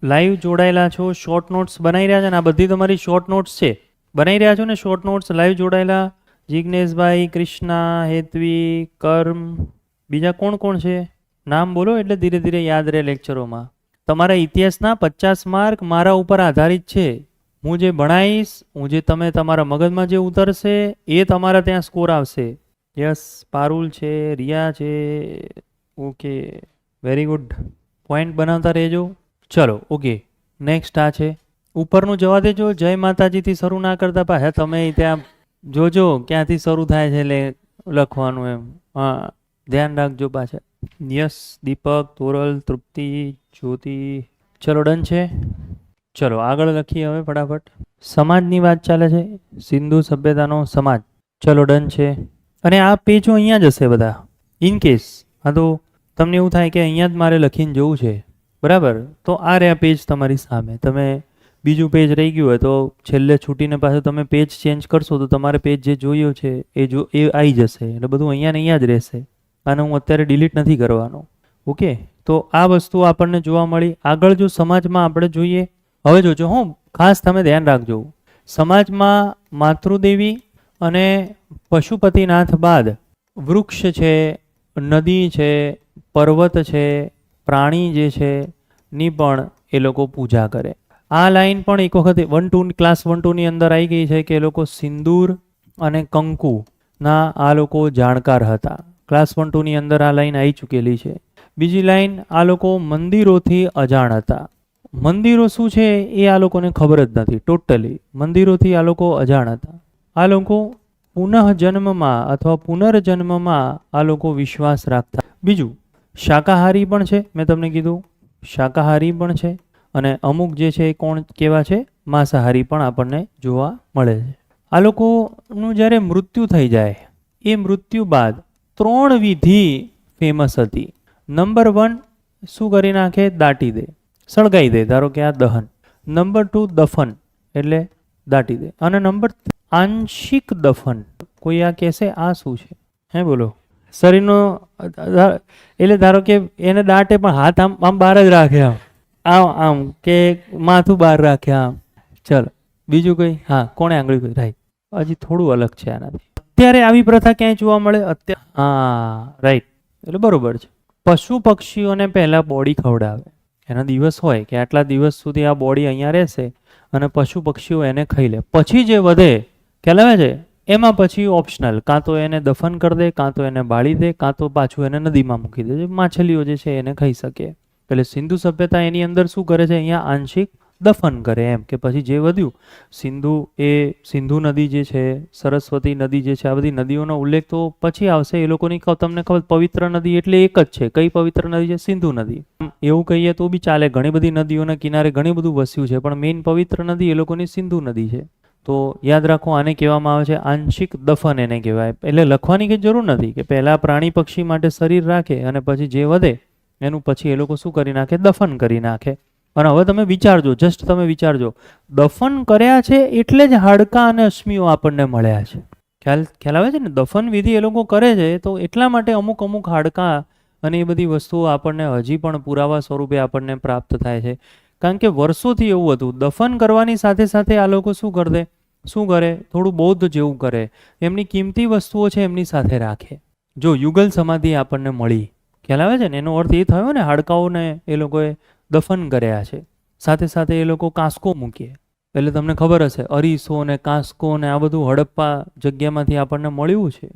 લાઈવ જોડાયેલા છો, શોર્ટ નોટ્સ બનાવી રહ્યા છે ને, આ બધી તમારી શોર્ટ નોટ્સ છે, બનાવી રહ્યા છો ને શોર્ટ નોટ્સ. લાઈવ જોડાયેલા જિજ્ઞેશભાઈ, કૃષ્ણા, હેતવી, કર્મ, બીજા કોણ કોણ છે નામ બોલો એટલે ધીરે ધીરે યાદ રહે લેક્ચરોમાં. તમારા ઇતિહાસના 50 માર્ક મારા ઉપર આધારિત છે. હું જે ભણાવીશ, હું જે તમે તમારા મગજમાં જે ઉતરશે એ તમારા ત્યાં સ્કોર આવશે. યસ, પારુલ છે, રિયા છે, ઓકે, વેરી ગુડ. પોઈન્ટ બનાવતા રહેજો. ચલો ઓકે, નેક્સ્ટ આ છે, ઉપરનું જવા દેજો. જય માતાજીથી શરૂ ના કરતા, પાછા તમે ત્યાં જોજો ક્યાંથી શરૂ થાય છે એટલે લખવાનું એમ. હા, ધ્યાન રાખજો પાછા. યસ, દીપક, તોરલ, તૃપ્તિ, જ્યોતિ. ચલો ડન છે. ચલો આગળ લખીએ હવે ફટાફટ. સમાજની વાત ચાલે છે, સિંધુ સભ્યતાનો સમાજ. ચલો ડન છે. અને આ પેજો અહીંયા જ હશે બધા, ઇન કેસ હા તો તમને એવું થાય કે અહીંયા જ મારે લખીને જવું છે, બરાબર, તો આ રહ્યા પેજ તમારી સામે. તમે બીજું પેજ રહી ગયું હોય તો છેલ્લે છૂટીને પાછું તમે પેજ ચેન્જ કરશો તો તમારે પેજ જે જોયું છે એ આવી જશે. એટલે બધું અહીંયા ને અહીંયા જ રહેશે. આને હું અત્યારે ડિલીટ નથી કરવાનો. ઓકે, તો આ વસ્તુ આપણને જોવા મળી. આગળ જો સમાજમાં આપણે જોઈએ, હવે જોજો હું ખાસ તમે ધ્યાન રાખજો. સમાજમાં માતૃદેવી અને પશુપતિનાથ બાદ વૃક્ષ છે, નદી છે, પર્વત છે, પ્રાણી જે છે ની પણ એ લોકો પૂજા કરે. આ લાઈન પણ એક વખત ક્લાસ 1-2 અંદર આવી ગઈ છે કે એ લોકો સિંદૂર અને કંકુના આ લોકો જાણકાર હતા. ક્લાસ 1-2 અંદર આ લાઈન આવી ચૂકેલી છે. બીજી લાઈન, આ લોકો મંદિરોથી અજાણ હતા. મંદિરો શું છે એ આ લોકોને ખબર જ નથી, ટોટલી મંદિરોથી આ લોકો અજાણ હતા. આ લોકો પુનઃજન્મમાં અથવા પુનર્જન્મમાં આ લોકો વિશ્વાસ રાખતા. બીજું, શાકાહારી પણ છે, મેં તમને કીધું શાકાહારી પણ છે. અને અમુક જે છે એ કોણ કેવા છે, માંસાહારી પણ આપણને જોવા મળે છે. આ લોકોનું જ્યારે મૃત્યુ થઈ જાય, એ મૃત્યુ બાદ 3 વિધિ ફેમસ હતી. નંબર 1 શું કરી નાખે, દાટી દે, સળગાઈ દે, ધારો કે આ દહન. નંબર 2 દફન, એટલે દાટી દે. અને નંબર 3 આંશિક દફન. કોઈ આ કહેશે આ શું છે, હે બોલો, શરીરનો એટલે ધારો કે એને દાટે પણ હાથ આમ બહાર જ રાખે, આમ કે માથું બહાર રાખે આમ. ચલો બીજું કઈ, હા કોણે આંગળી કરી, રાઈટ. હજી થોડું અલગ છે આનાથી. અત્યારે આવી પ્રથા ક્યાંય જોવા મળે અત્યારે? હા રાઈટ, એટલે બરોબર છે. પશુ પક્ષીઓને પહેલા બોડી ખવડાવે. એના દિવસ હોય કે આટલા દિવસ સુધી આ બોડી અહીંયા રહેશે અને પશુ પક્ષીઓ એને ખાઈ લે. પછી જે વધે ખ્યાલ આવે છે, એમાં પછી ઓપ્શનલ, કાં તો એને દફન કરી દે, કાં તો એને બાળી દે, કાં તો પાછું એને નદીમાં મૂકી દે. માછલીઓ જે છે એને ખાઈ શકે. એટલે સિંધુ સભ્યતા એની અંદર શું કરે છે, અહીંયા આંશિક દફન કરે એમ, કે પછી જે વધ્યું સિંધુ નદી જે છે, સરસ્વતી નદી જે છે, આ બધી નદીઓનો ઉલ્લેખ તો પછી આવશે. એ લોકોની તમને ખબર, પવિત્ર નદી એટલે એક જ છે. કઈ પવિત્ર નદી છે? સિંધુ નદી. એવું કહીએ તો બી ચાલે, ઘણી બધી નદીઓના કિનારે ઘણી બધું વસ્યું છે, પણ મેઇન પવિત્ર નદી એ લોકોની સિંધુ નદી છે. તો યાદ રાખો, આને કહેવામાં આવે છે આંશિક દફન એને કહેવાય. એટલે લખવાની કંઈ જરૂર નથી કે પહેલાં પ્રાણી પક્ષી માટે શરીર રાખે અને પછી જે વધે એનું પછી એ લોકો શું કરી નાખે? દફન કરી નાખે. અને હવે તમે વિચારજો, જસ્ટ તમે વિચારજો, દફન કર્યા છે એટલે જ હાડકાં અને અશ્મિઓ આપણને મળ્યા છે. ખ્યાલ આવે છે ને? દફન વિધિ એ લોકો કરે છે તો એટલા માટે અમુક અમુક હાડકાં અને એ બધી વસ્તુઓ આપણને હજી પણ પુરાવા સ્વરૂપે આપણને પ્રાપ્ત થાય છે. કારણ કે વર્ષોથી એવું હતું, દફન કરવાની સાથે સાથે આ લોકો શું કરે? થોડું બૌદ્ધ જેવું કરે. એમની કિંમતી વસ્તુઓ છે એમની સાથે રાખે. જો યુગલ સમાધિ આપણને મળી, ખ્યાલ આવે છે ને? એનો અર્થ એ થયો ને, હાડકાઓને એ લોકોએ દફન કર્યા છે. સાથે સાથે એ લોકો કાંસકો મૂકીએ. એટલે તમને ખબર હશે, અરીસો ને કાંસકો ને આ બધું હડપ્પા જગ્યામાંથી આપણને મળ્યું છે.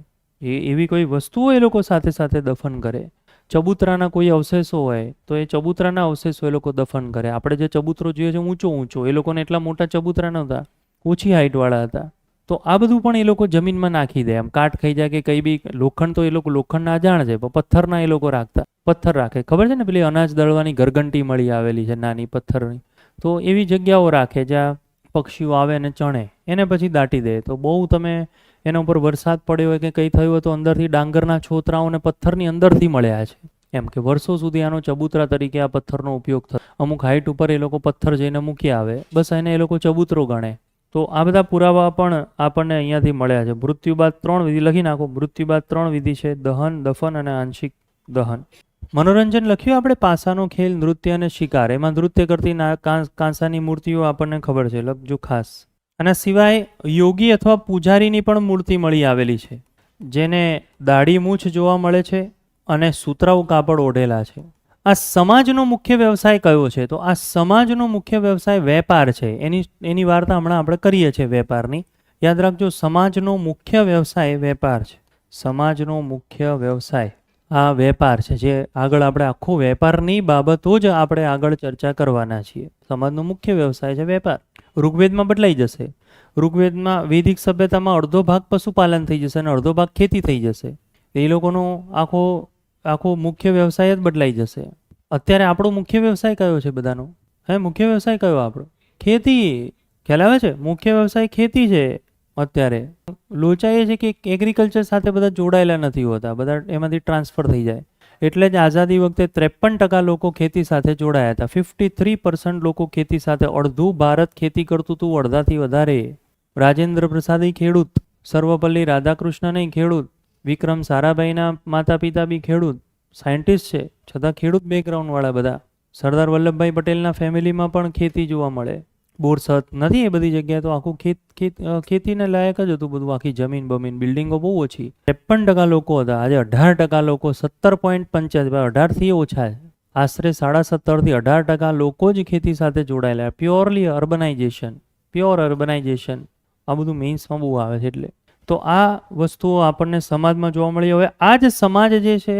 એવી કોઈ વસ્તુઓ એ લોકો સાથે સાથે દફન કરે. ચબૂતરાના કોઈ અવશેષો હોય તો એ ચબૂતરાના અવશેષો એ લોકો દફન કરે. આપણે જે ચબૂતરો જોઈએ છે ઊંચો, એ લોકોને એટલા મોટા ચબૂતરા નહોતા, ઓછી હાઇટવાળા હતા. તો આ બધું પણ એ લોકો જમીનમાં નાખી દે. આમ કાટ ખાઈ જાય કે કંઈ બી, લોખંડ તો એ લોકો લોખંડના અજાણ છે, પણ પથ્થરના એ લોકો રાખતા. પથ્થર રાખે, ખબર છે ને? પેલી અનાજ દળવાની ગરગંટી મળી આવેલી છે નાની પથ્થરની. તો એવી જગ્યાઓ રાખે જ્યાં પક્ષીઓ આવે અને ચણે, એને પછી દાટી દે. તો બહુ તમે એના ઉપર વરસાદ પડ્યો હોય કે કંઈ થયું હોય તો અંદરથી ડાંગરના છોતરાઓને પથ્થરની અંદરથી મળ્યા છે. એમ કે વર્ષો સુધી આનો ચબૂતરા તરીકે આ પથ્થરનો ઉપયોગ થયો. અમુક હાઇટ ઉપર એ લોકો પથ્થર જઈને મૂકી આવે, બસ એને એ લોકો ચબૂતરો ગણે. તો આ બધા પુરાવા પણ આપણને અહીંયાથી મળ્યા છે. મૃત્યુ બાદ 3 વિધિ લખી નાખો. મૃત્યુ બાદ 3 વિધિ છે: દહન, દફન અને આંશિક દહન. મનોરંજન લખ્યું આપણે: પાસાનો ખેલ, નૃત્ય અને શિકાર. એમાં નૃત્ય કરતી કાંસાની મૂર્તિઓ આપણને ખબર છે, લખજો ખાસ. આના સિવાય યોગી અથવા પૂજારીની પણ મૂર્તિ મળી આવેલી છે, જેને દાઢી મૂછ જોવા મળે છે અને સુતરાઉ કાપડ ઓઢેલા છે. આ સમાજનો મુખ્ય વ્યવસાય કયો છે? તો આ સમાજનો મુખ્ય વ્યવસાય વેપાર છે. એની વાર્તા હમણાં આપણે કરીએ છીએ વેપારની. યાદ રાખજો, સમાજનો મુખ્ય વ્યવસાય વેપાર છે. સમાજનો મુખ્ય વ્યવસાય આ વેપાર છે, જે આગળ આપણે આખો વેપારની બાબતો જ આપણે આગળ ચર્ચા કરવાના છીએ. સમાજનો મુખ્ય વ્યવસાય છે વેપાર. ઋગ્વેદમાં બદલાઈ જશે. ઋગ્વેદમાં વૈદિક સભ્યતામાં અડધો ભાગ પશુપાલન થઈ જશે અને અડધો ભાગ ખેતી થઈ જશે. એ લોકોનો આખો મુખ્ય વ્યવસાય જ બદલાઈ જશે. અત્યારે આપણો મુખ્ય વ્યવસાય કયો છે બધાનો? મુખ્ય વ્યવસાય કયો આપણો? ખેતી. ખ્યાલ આવે છે? મુખ્ય વ્યવસાય ખેતી છે. અત્યારે લોચા એ છે કે એગ્રીકલ્ચર સાથે બધા જોડાયેલા નથી હોતા, બધા એમાંથી ટ્રાન્સફર થઈ જાય. એટલે જ આઝાદી વખતે 53% લોકો ખેતી સાથે જોડાયા હતા. 53% લોકો ખેતી સાથે. અડધું ભારત ખેતી કરતું હતું, અડધાથી વધારે. રાજેન્દ્ર પ્રસાદ ખેડૂત, સર્વપલ્લી રાધાકૃષ્ણન ખેડૂત, વિક્રમ સારાભાઈના માતા પિતા બી ખેડૂત, સાયન્ટિસ્ટ છે છતાં ખેડૂત બેકગ્રાઉન્ડવાળા બધા. સરદાર વલ્લભભાઈ પટેલના ફેમિલીમાં પણ ખેતી જોવા મળે. બોરસદ નથી એ બધી જગ્યાએ તો આખું ખેતીને લાયક જ હતું બધું. આખી જમીન બમીન, બિલ્ડિંગો બહુ ઓછી. 53% લોકો હતા. આજે 18% લોકો, 17.85, 18થી ઓછા છે. આશરે 17.5થી 18% લોકો જ ખેતી સાથે જોડાયેલા. Purely urbanisation, pure urbanisation. આ બધું મેઇન્સમાં બહુ આવે છે. એટલે તો આ વસ્તુઓ આપણને સમાજમાં જોવા મળી. હવે આ જ સમાજ જે છે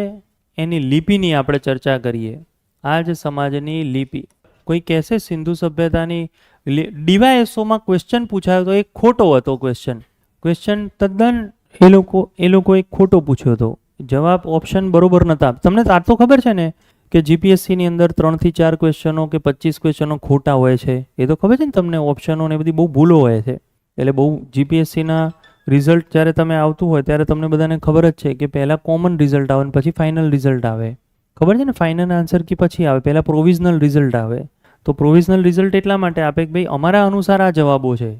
એની લિપિની આપણે ચર્ચા કરીએ. આ જ સમાજની લિપિ. કોઈ કહેશે સિંધુ સભ્યતાની ડીવાયએસઓમાં ક્વેશ્ચન પૂછાયો તો એક ખોટો હતો ક્વેશ્ચન તદ્દન એ લોકો એક ખોટો પૂછ્યો હતો. જવાબ ઓપ્શન બરોબર નહોતા. તમને આ તો ખબર છે ને કે જીપીએસસીની અંદર 3 થી 4 ક્વેશ્ચનો કે 25 ક્વેશ્ચનો ખોટા હોય છે. એ તો ખબર છે ને તમને? ઓપ્શનો ને બધી બહુ ભૂલો હોય છે. એટલે બહુ જીપીએસસીના રિઝલ્ટ જ્યારે તમે આવતું હોય ત્યારે તમને બધાને ખબર જ છે કે પહેલાં કોમન રિઝલ્ટ આવે ને પછી ફાઇનલ રિઝલ્ટ આવે. ખબર છે ને? ફાઇનલ આન્સર કે પછી આવે, પહેલાં પ્રોવિઝનલ રિઝલ્ટ આવે. તો પ્રોવિઝનલ રિઝલ્ટ એટલા માટે આપે કે ભાઈ અમારા અનુસાર આ જવાબો છે.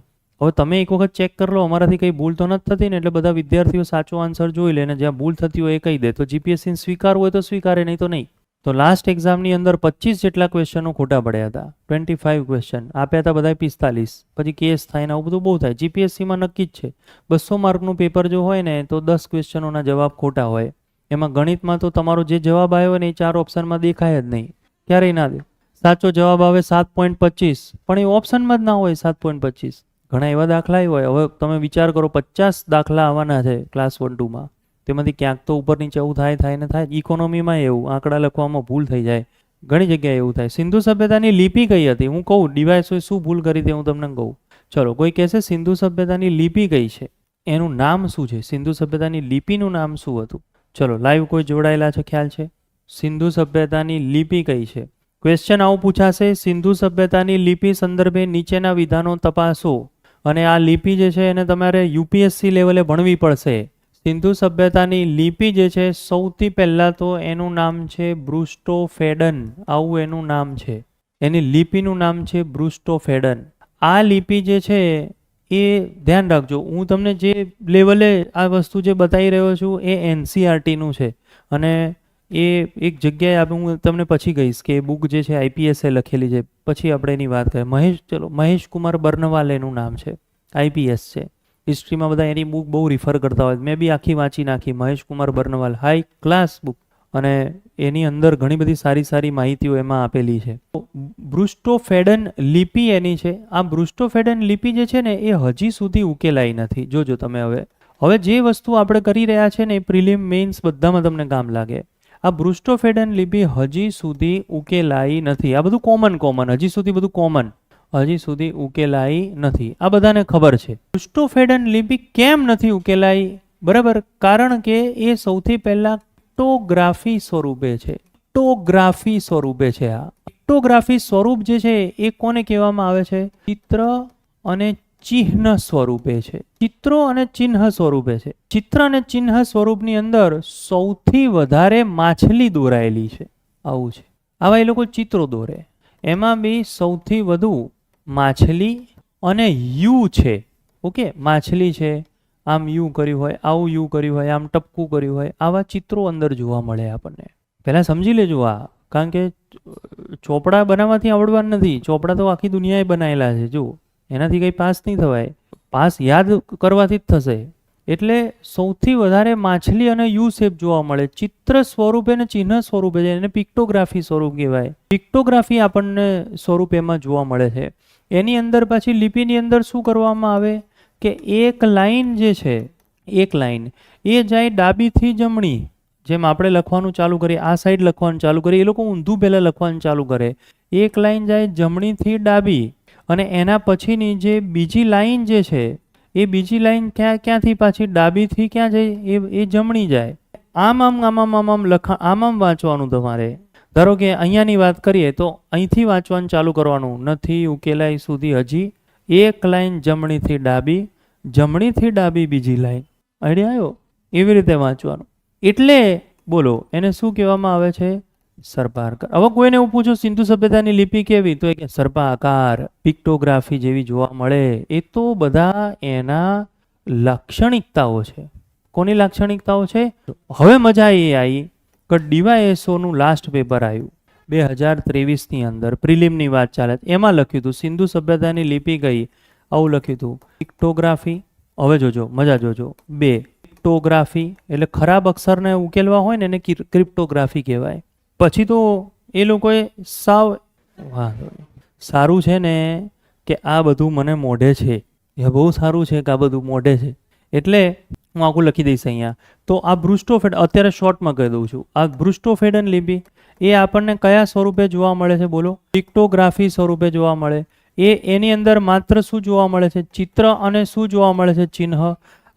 હવે તમે એક વખત ચેક કરી લો, અમારાથી કંઈ ભૂલ તો નથી થતી ને? એટલે બધા વિદ્યાર્થીઓ સાચો આન્સર જોઈ લે ને જ્યાં ભૂલ થતી હોય એ કહી દે. તો જીપીએસસીને સ્વીકાર હોય તો સ્વીકારે, નહીં તો નહીં. તો લાસ્ટ એક્ઝામની અંદર 25 જેટલા ક્વેશ્ચનો ખોટા પડ્યા હતા. 25 ક્વેશ્ચન આપ્યા હતા બધાએ 45. પછી કેસ થાય ને આવું બધું બહુ થાય. જીપીએસસીમાં નક્કી જ છે 200 માર્કનું પેપર જો હોય ને તો 10 ક્વેશ્ચનોના જવાબ ખોટા હોય. એમાં ગણિતમાં તો તમારો જે જવાબ આવ્યો ને એ 4 ઓપ્શનમાં દેખાય જ નહીં, ક્યારેય ના દે. સાચો જવાબ આવે 7.25, પણ એ ઓપ્શનમાં જ ના હોય 7.25. ઘણા એવા દાખલા હોય. હવે તમે વિચાર કરો, 50 દાખલા આવવાના છે ક્લાસ 1-2માં. તેમાંથી ક્યાંક તો ઉપર નીચે એવું થાય ને થાય. ઇકોનોમીમાં એવું આંકડા લખવામાં ભૂલ થઈ જાય, ઘણી જગ્યાએ એવું થાય. સિંધુ સભ્યતાની લિપિ કઈ હતી? હું કહું ડીવાયએસઓએ શું ભૂલ કરી હતી હું તમને કહું. ચલો, કોઈ કહેશે સિંધુ સભ્યતાની લિપિ કઈ છે, એનું નામ શું છે? સિંધુ સભ્યતાની લિપિનું નામ શું હતું? ચલો, લાઈવ કોઈ જોડાયેલા છે? ખ્યાલ છે? સિંધુ સભ્યતાની લિપિ કઈ છે? ક્વેશ્ચન આવું પૂછાશે: સિંધુ સભ્યતાની લિપિ સંદર્ભે નીચેના વિધાનો તપાસો. અને આ લિપિ જે છે એને તમારે યુપીએસસી લેવલે ભણવી પડશે. સિંધુ સભ્યતાની લિપિ જે છે સૌથી પહેલાં તો એનું નામ છે બ્રુસ્ટોફેડન, આવું એનું નામ છે. એની લિપિનું નામ છે બ્રુસ્ટોફેડન. આ લિપિ જે છે એ ધ્યાન રાખજો, હું તમને જે લેવલે આ વસ્તુ જે બતાવી રહ્યો છું એ એનસીઆરટીનું છે અને એ એક જગ્યાએ આપણે હું તમને પછી કહીશ કે એ બુક જે છે આઈપીએસે લખેલી છે, પછી આપણે એની વાત કરીએ. મહેશ કુમાર બર્નવાલ એનું નામ છે, આઈપીએસ છે. હિસ્ટ્રીમાં બધા એની બુક બહુ રિફર કરતા હોય, મેં બી આખી વાંચી નાખી. Mahesh Kumar Barnwal, high class book, અને એની અંદર ઘણી બધી સારી સારી માહિતીઓ એમાં આપેલી છે. બ્રુસ્ટોફેડન લિપિ એની છે. આ બ્રુસ્ટોફેડન લિપિ જે છે ને એ હજી સુધી ઉકેલાઈ નથી. જોજો તમે હવે જે વસ્તુ આપણે કરી રહ્યા છે ને એ પ્રિલિમ મેઇન્સ બધામાં તમને કામ લાગે. આ બ્રુસ્ટોફેડન લિપિ હજી સુધી ઉકેલાઈ નથી. આ બધું કોમન હજી સુધી બધું કોમન હજી સુધી ઉકેલાઈ નથી, આ બધાને ખબર છે. બ્રુસ્ટોફેડન લિપિ કેમ નથી ઉકેલાઈ? બરાબર, કારણ કે એ સૌથી પહેલા પિક્ટોગ્રાફી સ્વરૂપે છે. પિક્ટોગ્રાફી સ્વરૂપે છે. આ પિક્ટોગ્રાફી સ્વરૂપ જે છે એ કોને કહેવામાં આવે છે? ચિત્ર અને ચિહ્ન સ્વરૂપે છે. ચિત્રો અને ચિહ્ન સ્વરૂપે છે. ચિત્ર અને ચિહ્ન સ્વરૂપની અંદર સૌથી વધારે માછલી દોરાયેલી છે, આવું છે. આવા એ લોકો ચિત્રો દોરે, એમાં બી સૌથી વધુ માછલી અને યુ છે. ઓકે, માછલી છે, આમ યુ કર્યું હોય, આવું યુ કર્યું હોય, આમ ટપકું કર્યું હોય, આવા ચિત્રો અંદર જોવા મળે આપણને. પહેલાં સમજી લેજો આ, કારણ કે ચોપડા બનાવવાથી આવડવાનું નથી. ચોપડા તો આખી દુનિયાએ બનાવેલા છે. જો એનાથી કંઈ પાસ નહીં થવાય, પાસ યાદ કરવાથી જ થશે. એટલે સૌથી વધારે માછલી અને યુ શેપ જોવા મળે. ચિત્ર સ્વરૂપે ને ચિહ્ન સ્વરૂપે છે, એને પિક્ટોગ્રાફી સ્વરૂપ કહેવાય. પિક્ટોગ્રાફી આપણને સ્વરૂપ એમાં જોવા મળે છે. એની અંદર પાછી લિપિની અંદર શું કરવામાં આવે કે એક લાઈન જે છે, એક લાઈન એ જાય ડાબીથી જમણી. જેમ આપણે લખવાનું ચાલુ કરીએ, આ સાઈડ લખવાનું ચાલુ કરીએ, એ લોકો ઊંધું પહેલાં લખવાનું ચાલુ કરે. એક લાઈન જાય જમણીથી ડાબી, અને એના પછીની જે બીજી લાઈન જે છે એ બીજી લાઈન ક્યાંથી પાછી ડાબીથી ક્યાં જાય? એ જમણી જાય. આમ વાંચવાનું તમારે. ધારો કે અહીંયાની વાત કરીએ તો અહીંથી વાંચવાનું ચાલુ કરવાનું, નથી ઉકેલાઈ સુધી હજી એક લાઈન જમણીથી ડાબી, જમણીથી ડાબી બીજી લાઈન. આઈડિયા આવ્યો? એવી રીતે વાંચવાનું. એટલે બોલો એને શું કહેવામાં આવે છે? સર્પાકાર. હવે કોઈને એવું પૂછો સિંધુ સભ્યતાની લિપિ કેવી, તો એ કે સર્પાકાર, પિક્ટોગ્રાફી જેવી જોવા મળે. એ તો બધા એના લાક્ષણિકતાઓ છે. કોની લાક્ષણિકતાઓ છે? હવે મજા એ આવી કે ડીવાયએસઓનું લાસ્ટ પેપર આવ્યું 2023ની અંદર, પ્રિલિમની વાત ચાલે, એમાં લખ્યું હતું સિંધુ સભ્યતાની લિપિ કઈ, આવું લખ્યું હતું પિક્ટોગ્રાફી. હવે જોજો, મજા જોજો. 2 પિક્ટોગ્રાફી એટલે ખરાબ અક્ષરને ઉકેલવા હોય ને એને ક્રિપ્ટોગ્રાફી કહેવાય. પછી તો એ લોકોએ સારું છે ને કે આ બધું મને મોઢે છે, એ બહુ સારું છે કે આ બધું મોઢે છે, એટલે હું આખું લખી દઈશ અહીંયા. તો આ બ્રુસ્ટોફેડ, અત્યારે શોર્ટમાં કહી દઉં છું, આ બ્રુસ્ટોફેડન લિપિ એ આપણને કયા સ્વરૂપે જોવા મળે છે? બોલો. પિક્ટોગ્રાફી સ્વરૂપે જોવા મળે. એની અંદર માત્ર શું જોવા મળે છે? ચિત્ર અને શું જોવા મળે છે? ચિહ્ન.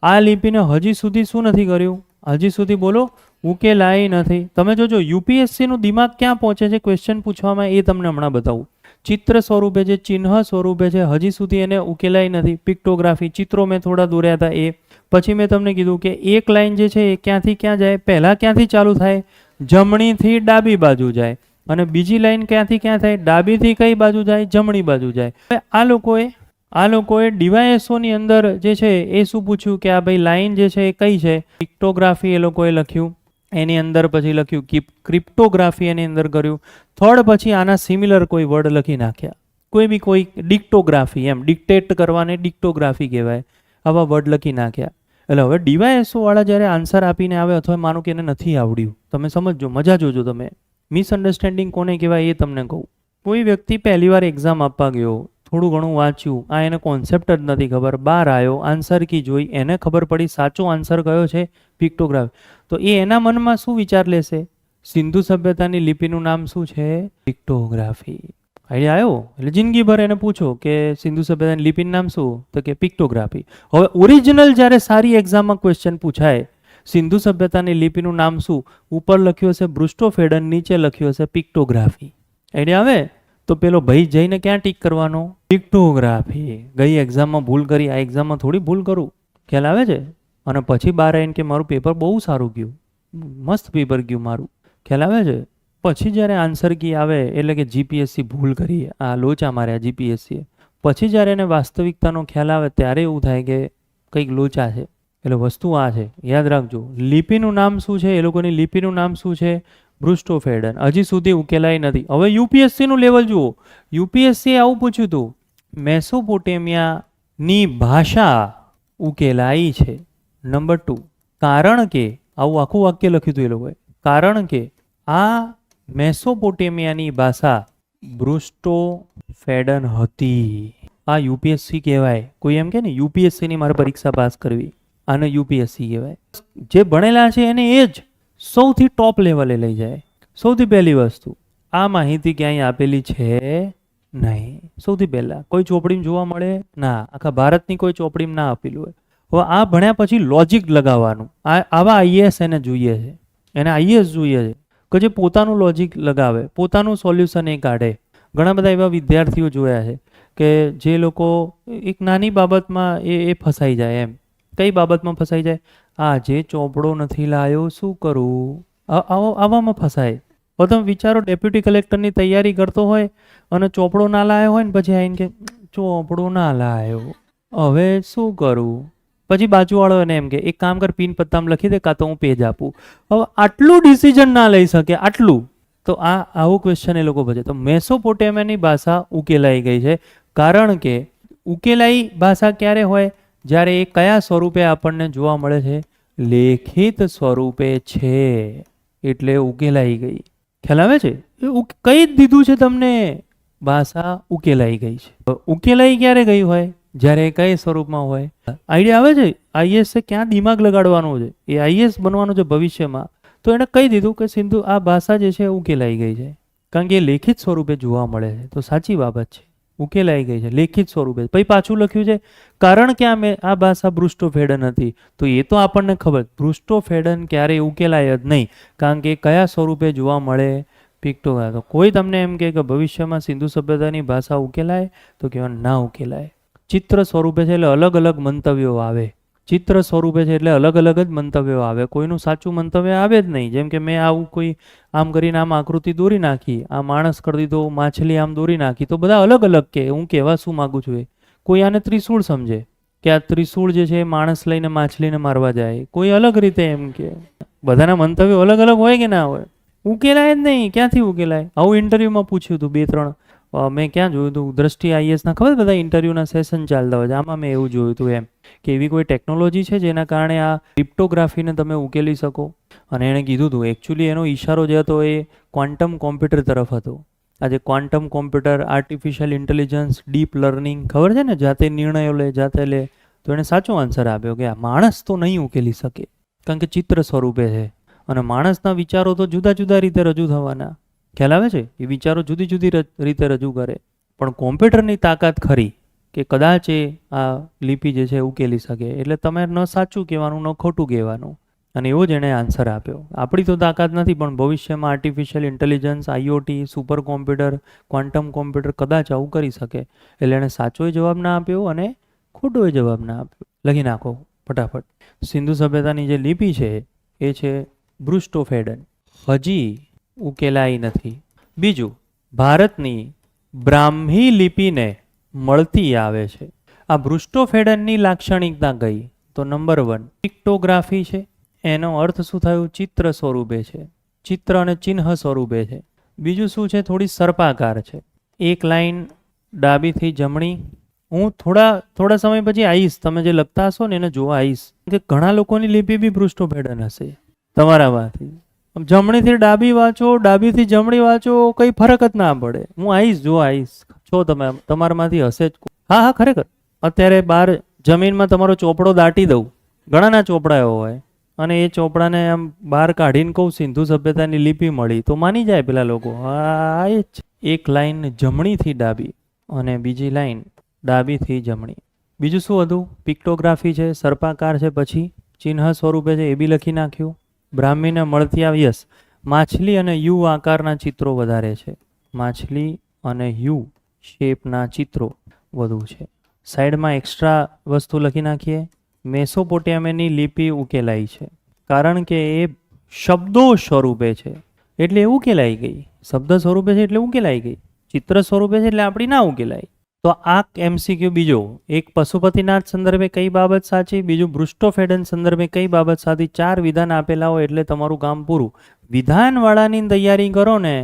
આ લિપિને હજી સુધી શું નથી કર્યું? હજી સુધી બોલો ઉકેલાઈ નથી. તમે જોજો યુપીએસસીનું દિમાગ ક્યાં પહોંચે છે ક્વેશ્ચન પૂછવામાં, એ તમને હમણાં બતાવું. ચિત્ર સ્વરૂપે છે, ચિહ્ન સ્વરૂપે છે, હજી સુધી એને ઉકેલાઈ નથી. પિક્ટોગ્રાફી, ચિત્રો મેં થોડા દોર્યા હતા એ. પછી મેં તમને કીધું કે એક લાઈન જે છે એ ક્યાંથી ક્યાં જાય? પહેલાં ક્યાંથી ચાલુ થાય? જમણીથી ડાબી બાજુ જાય. અને બીજી લાઈન ક્યાંથી ક્યાં થાય? ડાબીથી કઈ બાજુ જાય? જમણી બાજુ જાય. હવે આ લોકોએ ડીવાયએસઓની અંદર જે છે એ શું પૂછ્યું કે આ ભાઈ લાઈન જે છે એ કઈ છે? પિક્ટોગ્રાફી એ લોકોએ લખ્યું. એની અંદર પછી લખ્યું ક્રિપ્ટોગ્રાફી એની અંદર કર્યું. થર્ડ પછી આના સિમિલર કોઈ વર્ડ લખી નાખ્યા. કોઈ ડિક્ટોગ્રાફી, એમ ડિક્ટેટ કરવાને ડિક્ટોગ્રાફી કહેવાય. આવા વર્ડ લખી નાખ્યા. એટલે હવે ડીવાયએસઓ વાળા જ્યારે આન્સર આપીને આવે, અથવા માનો કે એને નથી આવડ્યું, તમે સમજો, મજા જોજો તમે. મિસઅન્ડરસ્ટેન્ડિંગ કોને કહેવાય એ તમને કહું. કોઈ વ્યક્તિ પહેલી વાર એક્ઝામ આપવા ગયો, થોડું ઘણું વાંચ્યું, આ એને કોન્સેપ્ટ જ નથી ખબર, બહાર આવ્યો, આન્સર કી જોઈ, એને ખબર પડી સાચો આન્સર કયો છે? પિક્ટોગ્રાફી. તો એ એના મનમાં શું વિચાર લેશે? સિંધુ સભ્યતાની લિપિનું નામ શું છે? પિક્ટોગ્રાફી. આઈડિયા આવ્યો? એટલે જિંદગીભર એને પૂછો કે સિંધુ સભ્યતાની લિપિનું નામ શું, તો કે પિક્ટોગ્રાફી. હવે ઓરિજિનલ જ્યારે સારી એક્ઝામમાં ક્વેશ્ચન પૂછાય, સિંધુ સભ્યતાની લિપિનું નામ શું, ઉપર લખ્યું હશે બ્રુસ્ટોફેડન, નીચે લખ્યું હશે પિક્ટોગ્રાફી. આઈડિયા આવે? તો પેલો ભાઈ જઈને ક્યાં ટીક કરવાનો? પિક્ટોગ્રાફી. ગઈ એક્ઝામમાં ભૂલ કરી, આ એક્ઝામમાં થોડી ભૂલ કરું. ખ્યાલ આવે છે? અને પછી બહાર આવીને કે મારું પેપર બહુ સારું ગયું, મસ્ત પેપર ગયું મારું. ખ્યાલ આવે છે? પછી જ્યારે આન્સર કી આવે એટલે કે જીપીએસસી ભૂલ કરી, આ લોચા માર્યા જીપીએસસીએ. પછી જ્યારે એને વાસ્તવિકતાનો ખ્યાલ આવે ત્યારે એવું થાય કે કંઈક લોચા છે. એટલે વસ્તુ આ છે, યાદ રાખજો. લિપિનું નામ શું છે? એ લોકોની લિપિનું નામ શું છે? બ્રુસ્ટોફેડન. હજી સુધી ઉકેલાઈ નથી. હવે યુપીએસસીનું લેવલ જુઓ. યુપીએસસીએ આવું પૂછ્યું હતું, મેસોપોટેમિયાની ભાષા ઉકેલાઈ છે. નંબર 2, કારણ કે, આવું આખું વાક્ય લખ્યું હતું એ લોકોએ, કારણ કે આ મેસોપોટેમિયાની ભાષા બ્રુસ્ટોફેડન હતી. આ યુપીએસસી કહેવાય. કોઈ એમ કે ને યુપીએસસીની મારે પરીક્ષા પાસ કરવી, આને યુપીએસસી કહેવાય. જે ભણેલા છે એને એ જ સૌથી ટોપ લેવલે લઈ જાય. સૌથી પહેલી વસ્તુ, આ માહિતી ક્યાંય આપેલી છે નહીં. સૌથી પહેલાં કોઈ ચોપડીમાં જોવા મળે ના, આખા ભારતની કોઈ ચોપડીમાં ના આપેલું હોય. હવે આ ભણ્યા પછી લોજિક લગાવવાનું. આવા આઈએએસ એને જોઈએ છે, એને આઈએએસ જોઈએ છે કે જે પોતાનું લોજિક લગાવે, પોતાનું સોલ્યુશન એ કાઢે. ઘણા બધા એવા વિદ્યાર્થીઓ જોયા છે કે જે લોકો એક નાની બાબતમાં એ ફસાઈ જાય. એમ કઈ બાબતમાં ફસાઈ જાય? આ જે ચોપડો નથી લાયો શું કરું? આવામાં ફસાય. હવે તમે વિચારો, ડેપ્યુટી કલેક્ટરની તૈયારી કરતો હોય અને ચોપડો ના લાયો હોય ને પછી આવીને કે ચોપડો ના લાયો, હવે શું કરું? પછી બાજુવાળો એને એમ કે એક કામ કર, પીન પત્તામાં લખી દે, કાં તો હું પેજ આપું. હવે આટલું ડિસિઝન ના લઈ શકે, આટલું. તો આવું ક્વેશ્ચન એ લોકો પૂછે. તો મેસોપોટેમિયાની ભાષા ઉકેલાઈ ગઈ છે. કારણ કે ઉકેલાઈ ભાષા ક્યારે હોય? જ્યારે એ કયા સ્વરૂપે આપણને જોવા મળે છે? લેખિત સ્વરૂપે છે, એટલે ઉકેલાઈ ગઈ. ખ્યાલ આવે છે? કઈ જ દીધું છે તમને, ભાષા ઉકેલાઈ ગઈ છે. ઉકેલાઈ ક્યારે ગઈ હોય? જ્યારે કઈ સ્વરૂપમાં હોય. આઈડિયા આવે છે? આઈએસ ક્યાં દિમાગ લગાડવાનું છે, એ આઈએસ બનવાનું છે ભવિષ્યમાં. તો એને કહી દીધું કે સિંધુ આ ભાષા જે છે ઉકેલાઈ ગઈ છે, કારણ કે એ લેખિત સ્વરૂપે જોવા મળે છે. તો સાચી બાબત છે, ઉકેલાઈ ગઈ છે લેખિત સ્વરૂપે. પછી પાછું લખ્યું છે કારણ કે આ ભાષા બ્રુસ્ટોફેડન હતી. તો એ તો આપણને ખબર, બ્રુસ્ટોફેડન ક્યારેય ઉકેલાય જ નહીં, કારણ કે કયા સ્વરૂપે જોવા મળે? પિક્ટોગ્રાફ. તો કોઈ તમને એમ કે ભવિષ્યમાં સિંધુ સભ્યતાની ભાષા ઉકેલાય? તો કહેવાનું ના ઉકેલાય. ચિત્ર સ્વરૂપે છે એટલે અલગ અલગ મંતવ્યો આવે. ચિત્ર સ્વરૂપે છે એટલે અલગ અલગ જ મંતવ્યો આવે, કોઈનું સાચું મંતવ્ય આવે જ નહીં. જેમ કે મેં આવું કોઈ આમ કરીને આમ આકૃતિ દોરી નાખી, આ માણસ કરી દીધો, માછલી આમ દોરી નાખી, તો બધા અલગ અલગ કે હું કહેવા શું માગું છું એ. કોઈ આને ત્રિશૂળ સમજે કે આ ત્રિશૂળ જે છે એ માણસ લઈને માછલીને મારવા જાય, કોઈ અલગ રીતે એમ કે. બધાના મંતવ્યો અલગ અલગ હોય કે ના હોય? ઉકેલાય જ નહીં. ક્યાંથી ઉકેલાય? આવું ઇન્ટરવ્યુમાં પૂછ્યું હતું 2-3. મેં ક્યાં જોયું હતું, દ્રષ્ટિ આઈએસના ખબર બધા ઇન્ટરવ્યૂના સેશન ચાલતા હોય છે, આમાં મેં એવું જોયું હતું એમ કે એવી કોઈ ટેકનોલોજી છે જેના કારણે આ ક્રિપ્ટોગ્રાફીને તમે ઉકેલી શકો. અને એણે કીધું હતું એકચ્યુઅલી એનો ઈશારો જે હતો એ ક્વોન્ટમ કોમ્પ્યુટર તરફ હતો. આજે quantum computer, artificial intelligence, deep learning, ખબર છે ને, જાતે નિર્ણયો લે, જાતે લે. તો એણે સાચો આન્સર આપ્યો કે આ માણસ તો નહીં ઉકેલી શકે, કારણ કે ચિત્ર સ્વરૂપે છે અને માણસના વિચારો તો જુદા જુદા રીતે રજૂ થવાના. ખ્યાલ આવે છે? એ વિચારો જુદી જુદી રીતે રજૂ કરે. પણ કોમ્પ્યુટરની તાકાત ખરી કે કદાચ એ આ લિપિ જે છે ઉકેલી શકે. એટલે તમે ન સાચું કહેવાનું ન ખોટું કહેવાનું. અને એવો જ એણે આન્સર આપ્યો. આપણી તો તાકાત નથી, પણ ભવિષ્યમાં artificial intelligence, IoT, super computer, quantum computer કદાચ આવું કરી શકે. એટલે એણે સાચો જવાબ ના આપ્યો અને ખોટો જવાબ ના આપ્યો. લખી નાખો ફટાફટ. સિંધુ સભ્યતાની જે લિપિ છે એ છે બ્રુસ્ટોફેડન. હજી ઉકેલાઈ નથી. બીજું, ભારતની બ્રાહ્મી લિપિને મળતી આવે છે. આ બ્રુસ્ટોફેડનની લાક્ષણિકતા ગઈ તો નંબર 1 પિક્ટોગ્રાફી છે. એનો અર્થ શું થયું? ચિત્ર સ્વરૂપે છે, ચિત્ર અને ચિહ્ન સ્વરૂપે છે. બીજું શું છે? થોડી સર્પાકાર છે. એક લાઈન ડાબીથી જમણી. હું થોડા સમય પછી આવીશ, તમે જે લખતા હશો ને એને જોવા આવીશ કે ઘણા લોકોની લિપિ બી બ્રુસ્ટોફેડન હશે તમારામાંથી. જમણીથી ડાબી વાંચો, ડાબીથી જમણી વાંચો, કઈ ફરક જ ના પડે. હું આવીશ, જોવા આવીશ. છો તમે, તમારામાંથી હશે જ. હા, ખરેખર. અત્યારે બહાર જમીનમાં તમારો ચોપડો દાટી દઉં, ઘણાના ચોપડા એવો હોય, અને એ ચોપડાને આમ બહાર કાઢીને કહું સિંધુ સભ્યતાની લિપિ મળી, તો માની જાય પેલા લોકો. હા, એ જ. એક લાઈન જમણીથી ડાબી અને બીજી લાઈન ડાબીથી જમણી. બીજું શું હતું? પિક્ટોગ્રાફી છે, સર્પાકાર છે, પછી ચિહ્ન સ્વરૂપે છે, એ બી લખી નાખ્યું. બ્રાહ્મીને મળતી આવી. યસ, માછલી અને યુ આકારના ચિત્રો વધારે છે. માછલી અને યુ શેપના ચિત્રો વધુ છે. સાઈડમાં એક્સ્ટ્રા વસ્તુ લખી નાખીએ. મેસોપોટેમિયાની લિપિ ઉકેલાઈ છે કારણ કે એ શબ્દો સ્વરૂપે છે એટલે એ ઉકેલાઈ ગઈ. શબ્દ સ્વરૂપે છે એટલે ઉકેલાઈ ગઈ. ચિત્ર સ્વરૂપે છે એટલે આપણી ના ઉકેલાય. તો આ MCQ બીજો, એક પશુપતિનાથ સંદર્ભે કઈ બાબત સાચી, બીજું બૃષ્ટોફેડન સંદર્ભે કઈ બાબત સાચી. 4 વિધાન આપેલા હોય એટલે તમારું કામ પૂરું. વિધાનવાળાની તૈયારી કરો ને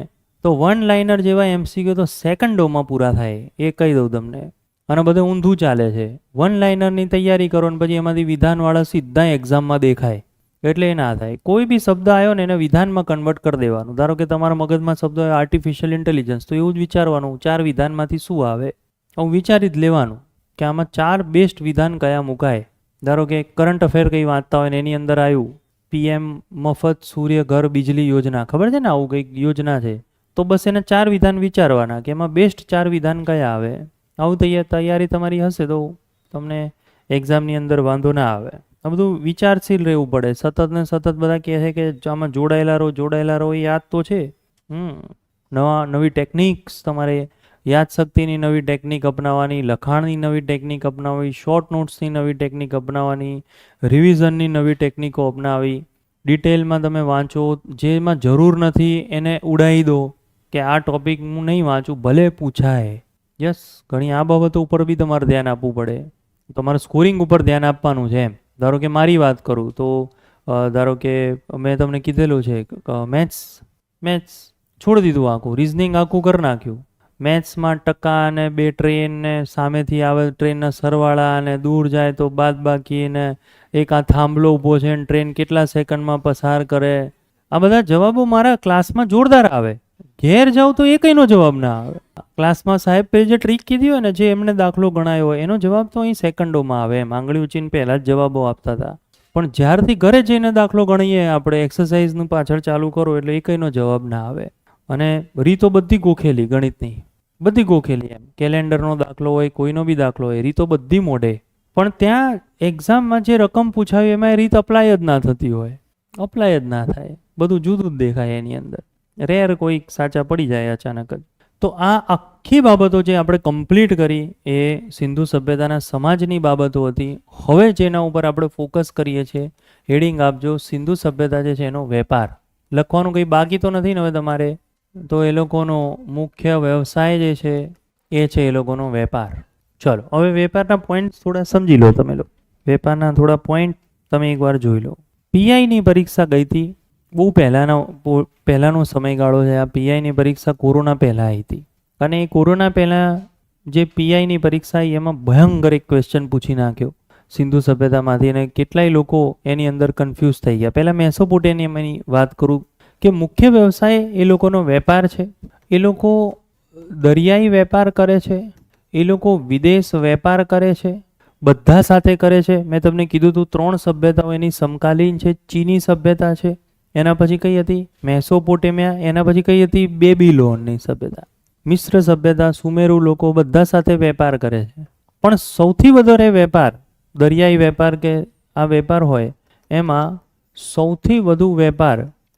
તો વન લાઇનર જેવા MCQ તો સેકન્ડોમાં પૂરા થાય, એ કહી દઉં તમને. અને બધું ઊંધું ચાલે છે. વન લાઇનરની તૈયારી કરો ને પછી એમાંથી વિધાનવાળા સીધા એક્ઝામમાં દેખાય એટલે એ ના થાય. કોઈ બી શબ્દ આવ્યો ને એને વિધાનમાં કન્વર્ટ કરી દેવાનું. ધારો કે તમારા મગજમાં શબ્દ હોય આર્ટિફિશિયલ ઇન્ટેલિજન્સ, તો એવું જ વિચારવાનું 4 વિધાનમાંથી શું આવે, આવું વિચારી જ લેવાનું કે આમાં 4 બેસ્ટ વિધાન કયા મુકાય. ધારો કે કરંટ અફેર કંઈ વાંચતા હોય ને એની અંદર આવ્યું PM મફત સૂર્ય ઘર બિજલી યોજના, ખબર છે ને આવું કંઈક યોજના છે, તો બસ એને 4 વિધાન વિચારવાના કે એમાં બેસ્ટ 4 વિધાન કયા આવે. આવું તૈયારી તમારી હશે તો તમને એક્ઝામની અંદર વાંધો ના આવે. આ બધું વિચારશીલ રહેવું પડે. સતત ને સતત બધા કહે છે કે આમાં જોડાયેલા રહો, એ યાદ તો છે. નવી ટેકનિક્સ, તમારે યાદશક્તિની નવી ટેકનિક અપનાવવાની, લખાણની નવી ટેકનિક અપનાવવી, શોર્ટ નોટ્સની નવી ટેકનિક અપનાવવાની, રિવિઝનની નવી ટેકનિકો અપનાવી. ડિટેલમાં તમે વાંચો, જેમાં જરૂર નથી એને ઉડાવી દો કે આ ટોપિક હું નહીં વાંચું, ભલે પૂછાય. યસ, ઘણી આ બાબતો ઉપર બી તમારે ધ્યાન આપવું પડે. તમારે સ્કોરિંગ ઉપર ધ્યાન આપવાનું છે. ધારો કે મારી વાત કરું તો ધારો કે મેં તમને કીધેલું છે મેથ્સ છોડી દીધું, આખું રિઝનિંગ આખું કરી નાખ્યું. મેથ્સમાં ટકા અને 2 ટ્રેન ને સામેથી આવે ટ્રેનના સરવાળા અને દૂર જાય તો બાદબાકી ને એક આ થાંભલો ઊભો છે ને ટ્રેન કેટલા સેકન્ડમાં પસાર કરે, આ બધા જવાબો મારા ક્લાસમાં જોરદાર આવે. ઘેર જાઉં તો એકનો જવાબ ના આવે. ક્લાસમાં સાહેબ પેલી જે ટ્રીક કીધી હોય ને, જે એમને દાખલો ગણાયો હોય એનો જવાબ તો અહીં સેકન્ડોમાં આવે. એમ આંગળી ઉચીને પહેલાં જ જવાબો આપતા હતા. પણ જ્યારથી ઘરે જઈને દાખલો ગણીએ આપણે, એક્સરસાઇઝનું પાછળ ચાલુ કરો એટલે એકનો જવાબ ના આવે. અને રીતો બધી ગોખેલી, ગણિતની બધી ગોખેલી. એમ કેલેન્ડરનો દાખલો હોય, કોઈનો બી દાખલો હોય, રીતો બધી મોઢે. પણ ત્યાં એક્ઝામમાં જે રકમ પૂછાવી એમાં એ રીત અપ્લાય જ ના થતી હોય, અપ્લાય જ ના થાય. બધું જુદું જ દેખાય એની અંદર. રેર કોઈ સાચા પડી જાય અચાનક જ. તો આ આખી બાબતો જે આપણે કમ્પ્લીટ કરી એ સિંધુ સભ્યતાના સમાજની બાબતો હતી. હવે જેના ઉપર આપણે ફોકસ કરીએ છીએ, હેડિંગ આપજો, સિંધુ સભ્યતા જે છે એનો વેપાર. લખવાનું કંઈ બાકી તો નથી ને હવે તમારે? તો એ લોકોનો મુખ્ય વ્યવસાય જે છે એ છે એ લોકોનો વેપાર. ચલો હવે વેપારના પોઈન્ટ થોડા સમજી લો તમે લોકો. વેપારના થોડા પોઈન્ટ તમે એકવાર જોઈ લો. પીઆઈની પરીક્ષા ગઈ હતી, બહુ પહેલાંનો સમયગાળો છે. આ પીઆઈની પરીક્ષા કોરોના પહેલાં આવી હતી. અને એ કોરોના પહેલાં જે પીઆઈની પરીક્ષા આવી એમાં ભયંકર એક ક્વેશ્ચન પૂછી નાખ્યો સિંધુ સભ્યતામાંથી, અને કેટલાય લોકો એની અંદર કન્ફ્યુઝ થઈ ગયા. પહેલાં મેસોપોટેમિયાની વાત કરું કે મુખ્ય વ્યવસાય એ લોકોનો વેપાર છે. એ લોકો દરિયાઈ વેપાર કરે છે, એ લોકો વિદેશ વેપાર કરે છે, બધા સાથે કરે છે. મેં તમને કીધું હતું 3 સભ્યતાઓ એની સમકાલીન છે. ચીની સભ્યતા છે, એના પછી કઈ હતી મેસોપોટેમિયા, એના પછી કઈ હતી બેબીલોનની સભ્યતા, મિશ્ર સભ્યતા, સુમેરુ લોકો બધા સાથે વેપાર કરે છે. પણ સૌથી વધારે વેપાર દરિયાઈ વેપાર કે આ વેપાર હોય એમાં સૌથી વધુ વેપાર,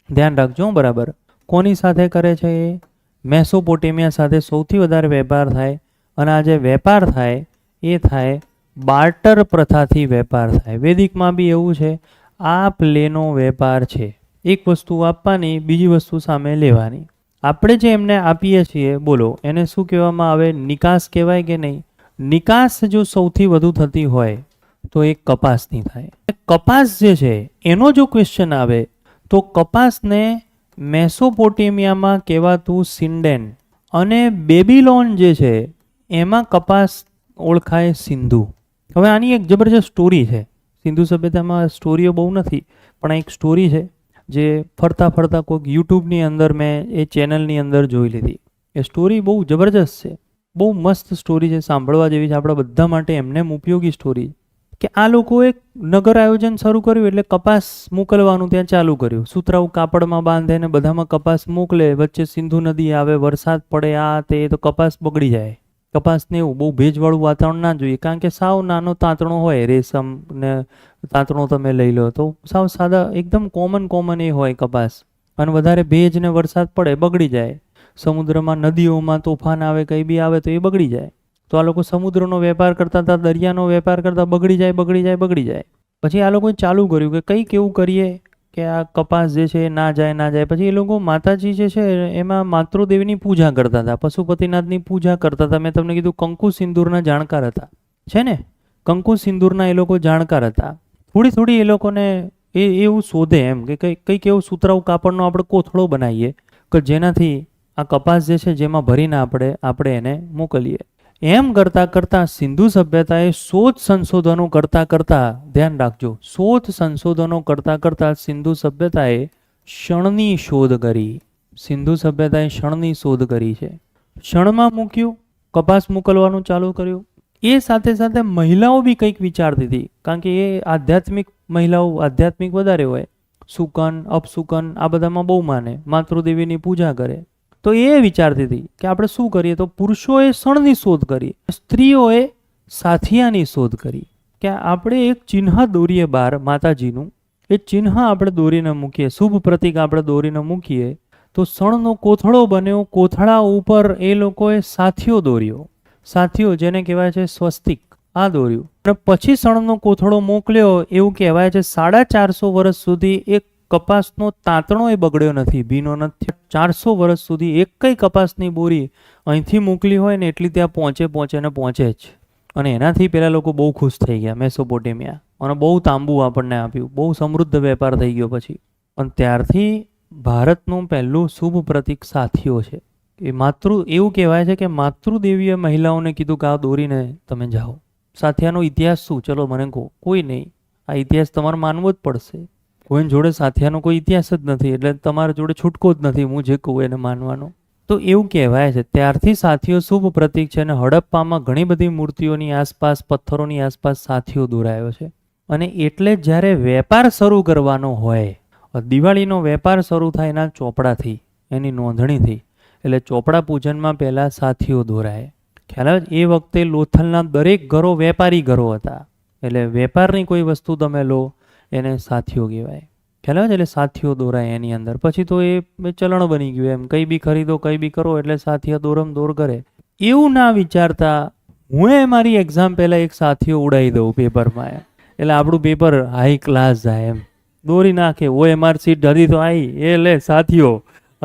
ધ્યાન રાખજો બરાબર, કોની સાથે કરે છે? એ મેસોપોટેમિયા સાથે સૌથી વધારે વેપાર થાય. અને આ જે વેપાર થાય એ થાય બાર્ટર પ્રથાથી વેપાર થાય. વેદિકમાં બી એવું છે, આ પ્લેનો વેપાર છે. એક વસ્તુ આપવાની, બીજી વસ્તુ સામે લેવાની. આપણે જે એમને આપીએ છીએ, બોલો એને શું કહેવામાં આવે? નિકાસ કહેવાય કે નહીં? નિકાસ જો સૌથી વધુ થતી હોય તો એક કપાસની થાય. કપાસ જે છે એનો જો ક્વેશ્ચન આવે તો કપાસને મેસોપોટેમિયામાં કહેવાતું સિન્ડેન, અને બેબીલોન જે છે એમાં કપાસ ઓળખાય સિંધુ. હવે આની એક જબરજસ્ત સ્ટોરી છે. સિંધુ સભ્યતામાં સ્ટોરીઓ બહુ નથી, પણ એક સ્ટોરી છે જે ફરતા કોઈક યુટ્યુબની અંદર મેં એ ચેનલની અંદર જોઈ લીધી. એ સ્ટોરી બહુ જબરજસ્ત છે, બહુ મસ્ત સ્ટોરી છે, સાંભળવા જેવી છે. આપણા બધા માટે એમને ઉપયોગી સ્ટોરી કે આ લોકોએ નગર આયોજન શરૂ કર્યું એટલે કપાસ મોકલવાનું ત્યાં ચાલુ કર્યું. સુતરાઉ કાપડમાં બાંધે ને બધામાં કપાસ મોકલે. વચ્ચે સિંધુ નદી આવે, વરસાદ પડે, આ તે, તો કપાસ બગડી જાય. કપાસને એવું બહુ ભેજવાળું વાતાવરણ ના જોઈએ, કારણ કે સાવ નાનો તાંતણો હોય, રેશમ ને તાંતણો તમે લઈ લો તો સાવ સાદા એકદમ કોમન એ હોય કપાસ. અને વધારે ભેજ ને વરસાદ પડે બગડી જાય. સમુદ્રમાં નદીઓમાં તોફાન આવે, કંઈ બી આવે તો એ બગડી જાય. તો આ લોકો સમુદ્રનો વેપાર કરતા હતા, દરિયાનો વેપાર કરતા, બગડી જાય. પછી આ લોકોએ ચાલુ કર્યું કે કંઈક એવું કરીએ કે આ કપાસ જે છે એ ના જાય. પછી એ લોકો માતાજી જે છે એમાં માતૃદેવીની પૂજા કરતા હતા, પશુપતિનાથની પૂજા કરતા હતા. મેં તમને કીધું કંકુ સિંદૂરના જાણકાર હતા, છે ને? કંકુ સિંદૂરના એ લોકો જાણકાર હતા. થોડી એ લોકોને એવું શોધે એમ કે કંઈક એવું સુતરાઉ કાપડનો આપણે કોથળો બનાવીએ કે જેનાથી આ કપાસ જે છે જેમાં ભરીને આપણે એને મોકલીએ. એમ કરતાં સિંધુ સભ્યતાએ શોધ સંશોધનો કરતાં ધ્યાન રાખજો, શોધ સંશોધનો કરતાં સિંધુ સભ્યતાએ શણની શોધ કરી. સિંધુ સભ્યતાએ શણની શોધ કરી છે. શણમાં મૂક્યું, કપાસ મોકલવાનું ચાલુ કર્યું. એ સાથે મહિલાઓ બી કંઈક વિચારતી હતી, કારણ કે એ આધ્યાત્મિક મહિલાઓ, આધ્યાત્મિક વધારે હોય, સુકન અપસુકન આ બધામાં બહુ માને, માતૃદેવીની પૂજા કરે. તો એ વિચારતી હતી કે આપણે શું કરીએ. તો પુરુષોએ શણની શોધ કરી, સ્ત્રીઓએ સાથિયાની શોધ કરી કે આપણે એક ચિહ્ન દોરીએ બહાર માતાજીનું, એ ચિહ્ન આપણે દોરીને મૂકીએ, શુભ પ્રતીક આપણે દોરીને મૂકીએ તો શણનો કોથળો બન્યો. કોથળા ઉપર એ લોકોએ સાથિયો દોર્યો, સાથિયો જેને કહેવાય છે સ્વસ્તિક, આ દોર્યું. અને પછી શણનો કોથળો મોકલ્યો. એવું કહેવાય છે 450 વર્ષ સુધી એક કપાસનો તાંતણો એ બગડ્યો નથી, ભીનો નથી. 400 વર્ષ સુધી એક કઈ કપાસની બોરી અહીંથી મોકલી હોય ને એટલી ત્યાં પહોંચે જ. અને એનાથી પેલા લોકો બહુ ખુશ થઈ ગયા, મેસોપોટેમિયા, અને બહુ તાંબુ આપણને આપ્યું, બહુ સમૃદ્ધ વેપાર થઈ ગયો પછી. અને ત્યારથી ભારતનું પહેલું શુભ પ્રતીક સાથિયો છે. એ એવું કહેવાય છે કે માતૃદેવીએ મહિલાઓને કીધું કે આ દોરીને તમે જાઓ. સાથિયાનો ઇતિહાસ શું? ચલો મને કહો. કોઈ નહીં. આ ઇતિહાસ તમારે માનવો જ પડશે. કોઈની જોડે સાથિયાનો કોઈ ઇતિહાસ જ નથી, એટલે તમારા જોડે છૂટકો જ નથી હું જે કહું એને માનવાનો. તો એવું કહેવાય છે ત્યારથી સાથિયો શુભ પ્રતીક છે. અને હડપ્પામાં ઘણી બધી મૂર્તિઓની આસપાસ, પથ્થરોની આસપાસ સાથિયો દોરાયો છે. અને એટલે જ્યારે વેપાર શરૂ કરવાનો હોય, દિવાળીનો વેપાર શરૂ થાય એના ચોપડાથી, એની નોંધણીથી, એટલે ચોપડા પૂજનમાં પહેલાં સાથિયો દોરાય. ખ્યાલ આવે? એ વખતે લોથલના દરેક ઘરો વેપારી ઘરો હતા, એટલે વેપારની કોઈ વસ્તુ તમે લો એને સાથિયો કહેવાય. ખ્યાલ આવે? એટલે સાથિયો દોરાય એની અંદર. પછી તો એ ચલણ બની ગયું એમ, કંઈ બી ખરીદો, કંઈ બી કરો એટલે સાથિયો દોરમ દોર કરે. એવું ના વિચારતા હું મારી એક્ઝામ પહેલાં એક સાથિયો ઉડાવી દઉં પેપરમાં, એટલે આપણું પેપર હાઈ ક્લાસ જાય એમ. દોરી નાખે, OMR સીટ હજી તો આવી, એ લે સાથિયો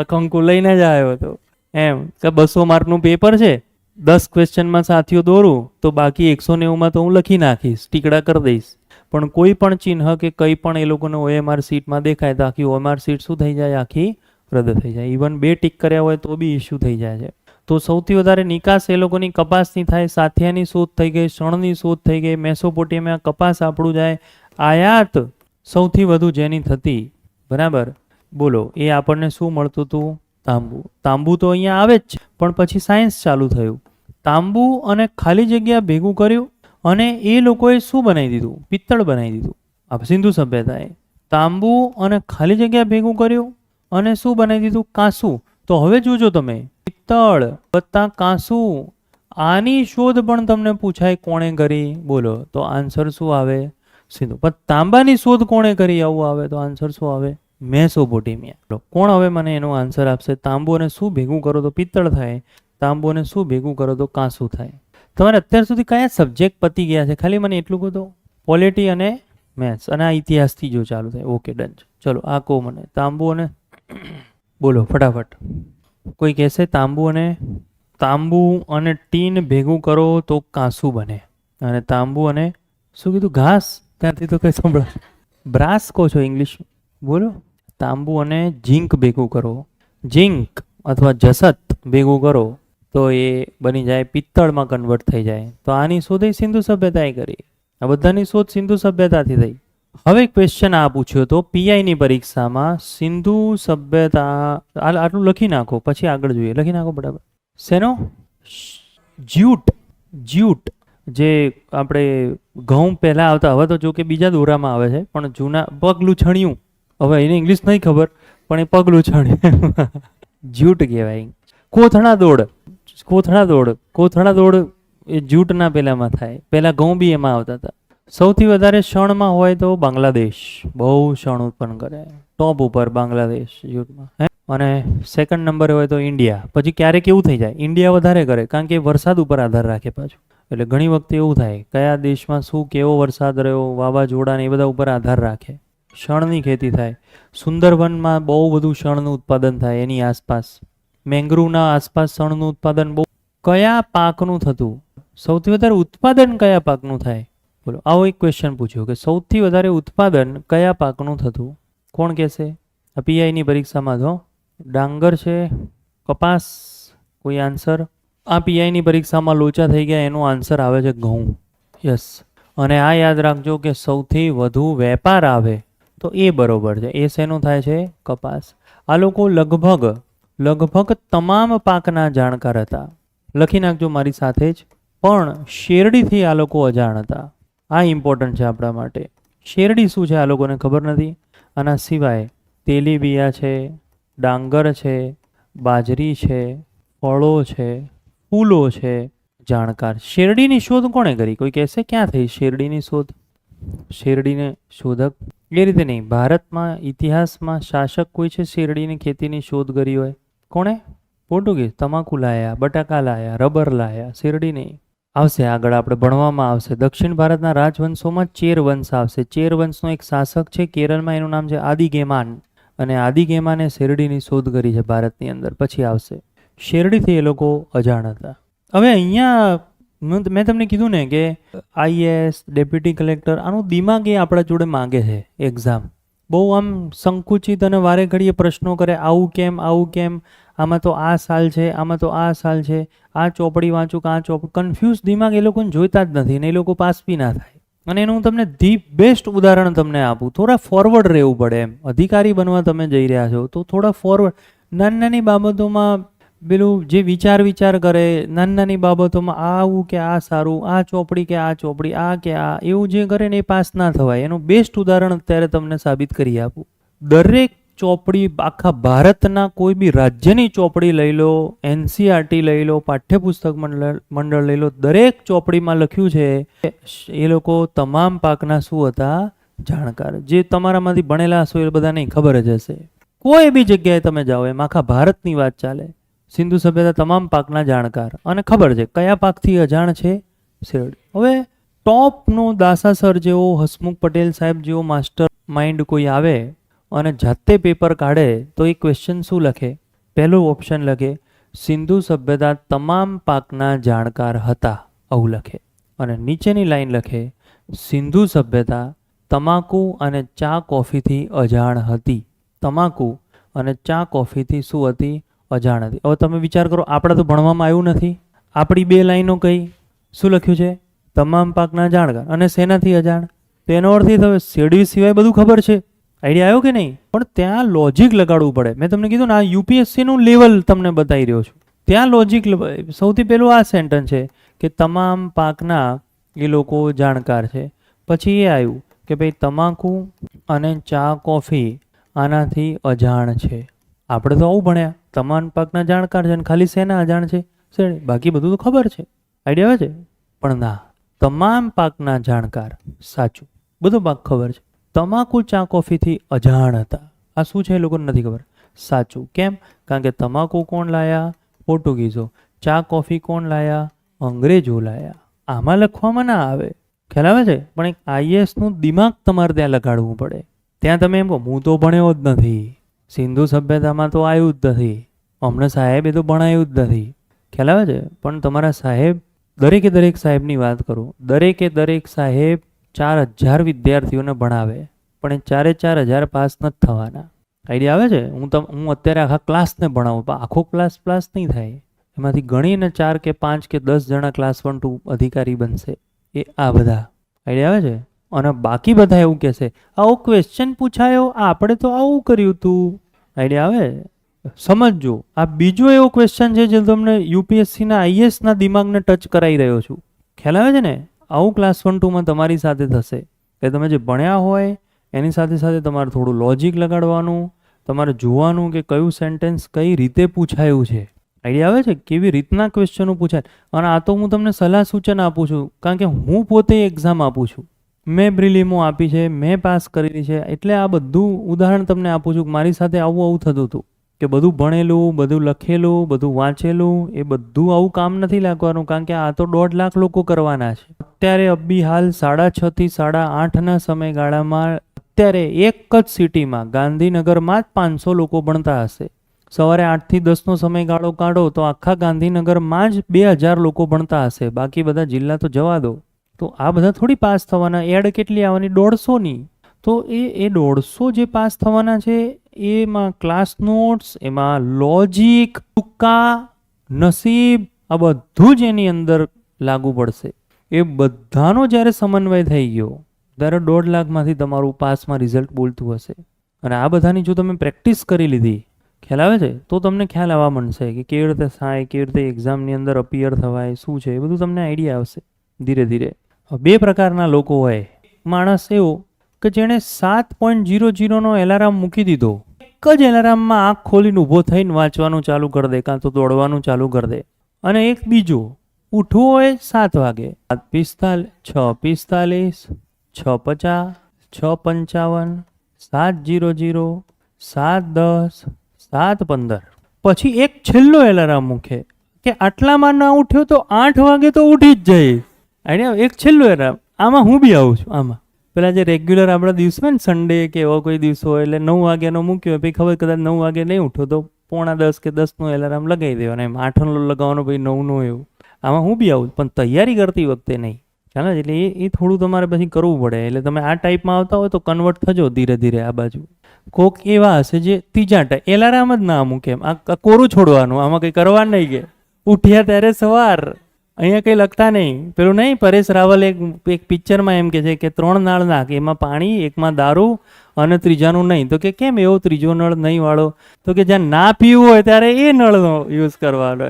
કંકુ લઈને જ આવ્યો હતો એમ. કે 200 માર્કનું પેપર છે, 10 ક્વેશ્ચનમાં સાથિયો દોરું તો બાકી 190માં તો હું લખી નાખીશ, ટીકડા કરી દઈશ. પણ કોઈ પણ ચિહ્ન કે કંઈ પણ એ લોકોને OMR સીટમાં દેખાય તો આખી OMR સીટ શું થઈ જાય? આખી રદ થઈ જાય. ઇવન 2 ટીક કર્યા હોય તો બી ઇસ્યુ થઈ જાય છે. તો સૌથી વધારે નિકાસ એ લોકોની કપાસની થાય. સાથિયાની શોધ થઈ ગઈ, શણની શોધ થઈ ગઈ, મેસોપોટેમિયા કપાસ આપણું જાય. આયાત સૌથી વધુ જેની થતી, બરાબર? બોલો, એ આપણને શું મળતું હતું? તાંબુ. તાંબુ તો અહીંયા આવે જ, પણ પછી સાયન્સ ચાલુ થયું. તાંબુ અને ખાલી જગ્યા ભેગું કર્યું અને એ લોકોએ શું બનાવી દીધું? પિત્તળ બનાવી દીધું. આ સિંધુ સભ્યતાએ તાંબુ અને ખાલી જગ્યા ભેગું કર્યું અને શું બનાવી દીધું? કાંસું. તો હવે જોજો તમે, પિત્તળ વત્તા કાંસું, આની શોધ પણ તમને પૂછાય કોણે કરી? બોલો, તો આન્સર શું આવે? સિંધુ. પણ તાંબાની શોધ કોણે કરી? આવું આવે તો આન્સર શું આવે? મેસોપોટેમિયા. કોણ હવે મને એનો આન્સર આપશે? તાંબુને શું ભેગું કરો તો પિત્તળ થાય, તાંબુને શું ભેગું કરો તો કાંસું થાય. તમારે અત્યાર સુધી કયા સબ્જેક્ટ પતી ગયા છે? ખાલી મને એટલું કહો તો. પોલિટી અને મેથ્સ, અને આ ઇતિહાસથી જો ચાલુ થાય. Okay, done. ચલો આ કહો મને, તાંબુ અને બોલો ફટાફટ. કોઈ કહેશે તાંબુ અને ટીન ભેગું કરો તો કાંસું બને, અને તાંબુ અને શું કીધું? ઘાસ. ત્યાંથી તો કઈ સાંભળો, બ્રાસ કહો છો ઇંગ્લિશ. બોલો, તાંબુ અને ઝીંક ભેગું કરો, ઝીંક અથવા જસત ભેગું કરો તો એ બની જાય, પિત્તળમાં કન્વર્ટ થઈ જાય. તો આની શોધ સિંધુ સભ્યતાએ કરી. આ બધાની શોધ સિંધુ સભ્યતાથી થઈ. હવે ક્વેશ્ચન આ પૂછ્યો તો પીઆઈની પરીક્ષામાં, સિંધુ સભ્યતા, આટલું લખી નાખો પછી આગળ જોઈએ. લખી નાખો બરાબર. શેનો? જ્યુટ. જે આપણે ઘઉં પહેલાં આવતા, હવે તો જો કે બીજા દોરામાં આવે છે, પણ જૂના પગલું છણિયું, હવે એને ઇંગ્લિશ નહીં ખબર પણ એ પગલું છણિયું જ્યુટ કહેવાય. કોથળા દોડ એ જ્યુટના પહેલામાં થાય. પહેલાં ઘઉં બી એમાં આવતા હતા. સૌથી વધારે શણમાં હોય તો બાંગ્લાદેશ, બહુ શણ ઉત્પન્ન કરે, ટોપ ઉપર બાંગ્લાદેશ જ્યુટમાં. અને સેકન્ડ નંબરે હોય તો ઇન્ડિયા. પછી ક્યારેક એવું થઈ જાય ઇન્ડિયા વધારે કરે, કારણ કે એ વરસાદ ઉપર આધાર રાખે પાછું. એટલે ઘણી વખતે એવું થાય કયા દેશમાં શું કેવો વરસાદ રહ્યો, વાવાઝોડા ને એ બધા ઉપર આધાર રાખે. શણની ખેતી થાય. સુંદરવનમાં બહુ બધું શણનું ઉત્પાદન થાય એની આસપાસ. મેંગ્રુવના આસપાસ શણનું ઉત્પાદન બહુ. કયા પાકનું થતું? સૌથી વધારે ઉત્પાદન કયા પાકનું થાય? બોલો, આવો એક ક્વેશ્ચન પૂછ્યો કે સૌથી વધારે ઉત્પાદન કયા પાકનું થતું? કોણ કહેશે? આ પીઆઈની પરીક્ષામાં તો ડાંગર છે, કપાસ? કોઈ આન્સર? આ પીઆઈની પરીક્ષામાં લોચા થઈ ગયા, એનો આન્સર આવે છે ઘઉં. યસ. અને આ યાદ રાખજો કે સૌથી વધુ વેપાર આવે તો એ બરોબર છે. એ શેનું થાય છે? કપાસ. આ લોકો લગભગ તમામ પાકના જાણકાર હતા. લખી નાખજો મારી સાથે જ. પણ શેરડીથી આ લોકો અજાણ હતા. આ ઇમ્પોર્ટન્ટ છે આપણા માટે. શેરડી શું છે આ લોકોને ખબર નથી. આના સિવાય તેલીબિયા છે, ડાંગર છે, બાજરી છે, ફળો છે, ફૂલો છે, જાણકાર. શેરડીની શોધ કોણે કરી? કોઈ કહેશે ક્યાં થઈ શેરડીની શોધ? શેરડીને શોધક એ રીતે નહીં. ભારતમાં ઇતિહાસમાં શાસક કોઈ છે શેરડીની ખેતીની શોધ કરી હોય? કોણે? પોર્ટુગીઝ. તમાકુ લાયા, બટાકા લાયા, રબર લાયા, શેરડી નહીં. આવશે આગળ આપણે ભણવામાં આવશે. દક્ષિણ ભારતના રાજવંશોમાં ચેર વંશ આવશે. ચેર વંશનો એક શાસક છે કેરળમાં, એનું નામ છે આદિગેમાન. અને આદિગેમાને શેરડીની શોધ કરી છે ભારતની અંદર. પછી આવશે. શેરડીથી એ લોકો અજાણ હતા. હવે અહીંયા મેં તમને કીધું ને કે આઈએએસ, ડેપ્યુટી કલેક્ટર, આનું દિમાગ એ આપણા જોડે માંગે છે એક્ઝામ. બહુ આમ સંકુચિત અને વારે ઘડીએ પ્રશ્નો કરે, આવું કેમ, આવું કેમ, આમાં તો આ સાલ છે, આમાં તો આ સાલ છે, આ ચોપડી વાંચું કે આ ચોપડી. કન્ફ્યુઝ દિમાગ એ લોકોને જોઈતા જ નથી ને એ લોકો પાસ બી ના થાય. અને એનું હું તમને ધી બેસ્ટ ઉદાહરણ તમને આપું. થોડા ફોરવર્ડ રહેવું પડે એમ. અધિકારી બનવા તમે જઈ રહ્યા છો તો થોડા ફોરવર્ડ. નાની નાની બાબતોમાં પેલું જે વિચાર કરે, નાની નાની બાબતોમાં આવું કે આ સારું, આ ચોપડી કે આ ચોપડી, આ કે આ, એવું જે કરે ને એ પાસ ના થવાય. એનું બેસ્ટ ઉદાહરણ અત્યારે તમને સાબિત કરી આપું. દરેક ચોપડી, આખા ભારતના કોઈ બી રાજ્યની ચોપડી લઈ લો, એનસીઆરટી લઈ લો, પાઠ્યપુસ્તક મંડળ લઈ લો, દરેક ચોપડીમાં લખ્યું છે એ લોકો તમામ પાકના શું હતા? જાણકાર. જે તમારામાંથી ભણેલા હશો એ બધાને ખબર જ હશે. કોઈ બી જગ્યાએ તમે જાઓ એમ આખા ભારતની વાત ચાલે. સિંધુ સભ્યતા તમામ પાકના જાણકાર. અને ખબર છે કયા પાકથી અજાણ છે? શેરડી. હવે ટોપનો દાસાસર જેવો, હસમુખ પટેલ સાહેબ જેવો માસ્ટર માઇન્ડ કોઈ આવે અને જાતે પેપર કાઢે તો એ ક્વેશ્ચન શું લખે? પહેલું ઓપ્શન લખે સિંધુ સભ્યતા તમામ પાકના જાણકાર હતા, આવું લખે. અને નીચેની લાઈન લખે સિંધુ સભ્યતા તમાકુ અને ચા કોફીથી અજાણ હતી. તમાકુ અને ચા કોફીથી શું હતી? અજાણ હતી. હવે તમે વિચાર કરો, આપણે તો ભણવામાં આવ્યું નથી. આપણી બે લાઈનો કઈ? શું લખ્યું છે? તમામ પાકના જાણકાર. અને શેનાથી અજાણ? તો એનો અર્થ એ થયો શેરડી સિવાય બધું ખબર છે. આઈડિયા આવ્યો કે નહીં? પણ ત્યાં લોજિક લગાડવું પડે. મેં તમને કીધું ને આ યુપીએસસીનું લેવલ તમને બતાવી રહ્યો છું. ત્યાં લોજિક. સૌથી પહેલું આ સેન્ટન્સ છે કે તમામ પાકના એ લોકો જાણકાર છે. પછી એ આવ્યું કે ભાઈ તમાકુ અને ચા કોફી આનાથી અજાણ છે. આપણે તો આવું ભણ્યા, તમામ પાકના જાણકાર છે અને ખાલી શેના અજાણ છે? શેરડી. બાકી બધું તો ખબર છે. આઈડિયા આવે છે? પણ ના, તમામ પાકના જાણકાર સાચું. બધો પાક ખબર છે. તમાકુ ચા કોફીથી અજાણ હતા. આ શું છે એ લોકોને નથી ખબર. સાચું. કેમ? કારણ કે તમાકુ કોણ લાયા? પોર્ટુગીઝો. ચા કોફી કોણ લાયા? અંગ્રેજો લાયા. આમાં લખવામાં ના આવે. ખ્યાલ આવે છે? પણ એક આઈએસનું દિમાગ તમારે ત્યાં લગાડવું પડે. ત્યાં તમે એમ કહો હું તો ભણ્યો જ નથી, સિંધુ સભ્યતામાં તો આવ્યું જ નથી, અમને સાહેબ એ તો ભણાયું જ નથી. ખ્યાલ આવે છે? પણ તમારા સાહેબ, દરેક સાહેબની વાત કરું, દરેક સાહેબ 4000 વિદ્યાર્થીઓને ભણાવે, પણ એ 4,000 પાસ નથી થવાના. આઈડિયા આવે છે? હું અત્યારે આખા ક્લાસને ભણાવું, પણ આખો ક્લાસ નહીં થાય. એમાંથી ગણીને 4 કે 5 કે 10 જણા ક્લાસ 1 2 અધિકારી બનશે. એ આ બધા. આઈડિયા આવે છે? અને બાકી બધા એવું કહેશે આવો ક્વેશ્ચન પૂછાયો, આપણે તો આવું કર્યું હતું. આઈડિયા આવે? સમજજો, આ બીજો એવો ક્વેશ્ચન છે જે તમને યુપીએસસીના આઈએસના દિમાગને ટચ કરાવી રહ્યો છું. ખ્યાલ આવે છે ને? આવું ક્લાસ 1 2માં તમારી સાથે થશે કે તમે જે ભણ્યા હોય એની સાથે સાથે તમારે થોડું લોજિક લગાડવાનું, તમારે જોવાનું કે કયું સેન્ટેન્સ કઈ રીતે પૂછાયું છે. આઈડિયા આવે છે? કેવી રીતના ક્વેશ્ચનો પૂછાય. અને આ તો હું તમને સલાહ સૂચન આપું છું, કારણ કે હું પોતે એક્ઝામ આપું છું. મેં પ્રિલિમો આપી છે, મેં પાસ કરેલી છે, એટલે આ બધું ઉદાહરણ તમને આપું છું કે મારી સાથે આવું થતું હતું. કે બધું ભણેલું, બધું લખેલું, બધું વાંચેલું એ બધું આવું કામ નથી લાગવાનું, કારણ કે આ તો 1.5 લાખ લોકો કરવાના છે. અત્યારે અબી હાલ 6:30 થી 8:30ના સમયગાળામાં અત્યારે એક જ સિટીમાં ગાંધીનગરમાં જ 500 લોકો ભણતા હશે. સવારે 8 થી 10નો સમયગાળો કાઢો તો આખા ગાંધીનગરમાં જ 2000 લોકો ભણતા હશે. બાકી બધા જિલ્લા તો જવા દો. તો આ બધા થોડી પાસ થવાના. એડ કેટલી આવવાની? 150ની. તો એ 150 જે પાસ થવાના છે એમાં ક્લાસ નોટ્સ, એમાં લોજિક, તુક્કા, નસીબ, આ બધું જ એની અંદર લાગુ પડશે. એ બધાનો જ્યારે સમન્વય થઈ ગયો ત્યારે 1.5 લાખમાંથી તમારું પાસમાં રિઝલ્ટ બોલતું હશે. અને આ બધાની જો તમે પ્રેક્ટિસ કરી લીધી, ખ્યાલ આવે છે, તો તમને ખ્યાલ આવવા માંડશે કે કેવી રીતે થાય, કેવી રીતે એક્ઝામની અંદર અપિયર થવાય, શું છે, એ બધું તમને આઈડિયા આવશે ધીરે ધીરે. 2 પ્રકારના લોકો હોય. માણસ એવો કે જેણે 7.00નો એલાર્મ મૂકી દીધો, એક જ એલાર્મમાં આંખ ખોલીને ઊભો થઈને વાંચવાનું ચાલુ કરી દે કાં તો દોડવાનું ચાલુ કરી દે. અને એક બીજો ઉઠવું હોય 7 વાગે, 7:45, 6:45, 6:50, 6:55, 7:00, 7:10, 7:15, પછી એક છેલ્લો એલાર્મ મૂકે કે આટલામાં ના ઉઠ્યો તો 8 વાગે તો ઉઠી જ જાય. આઈડિયા? એક છેલ્લો એલાર્મ. આમાં હું બી આવું છું. આમાં પેલા જે રેગ્યુલર આપણા દિવસો હોય ને, સન્ડે કે એવો કોઈ દિવસો હોય, એટલે 9 વાગ્યાનો મૂક્યો, પછી ખબર કદાચ 9 વાગે નહીં ઉઠો તો 9:45 કે 10નો એલાર્મ લગાવી દેવાનો. એમ 8નો લગાવવાનો, પછી 9નો એવું. આમાં હું બી આવું, પણ તૈયારી કરતી વખતે નહીં. ચાલો, એટલે એ થોડું તમારે પછી કરવું પડે. એટલે તમે આ ટાઈપમાં આવતા હોય તો કન્વર્ટ થજો ધીરે ધીરે આ બાજુ. કોક એવા હશે જે ત્રીજા ટાઈપ એલાર્મ જ ના મૂકે, એમ આ કોરું છોડવાનું, આમાં કંઈ કરવાનું નહીં. કે ઉઠ્યા ત્યારે સવાર, અહીંયા કંઈ લખતા નહીં. પેલું નહીં, પરેશ રાવલ એક પિક્ચરમાં એમ કે છે કે 3 નળ નાખ, એમાં પાણી, એકમાં દારૂ અને ત્રીજાનું નહીં. તો કે કેમ એવો ત્રીજો નળ નહીં વાળો? તો કે જ્યાં ના પીવું હોય ત્યારે એ નળનો યુઝ કરવાનો.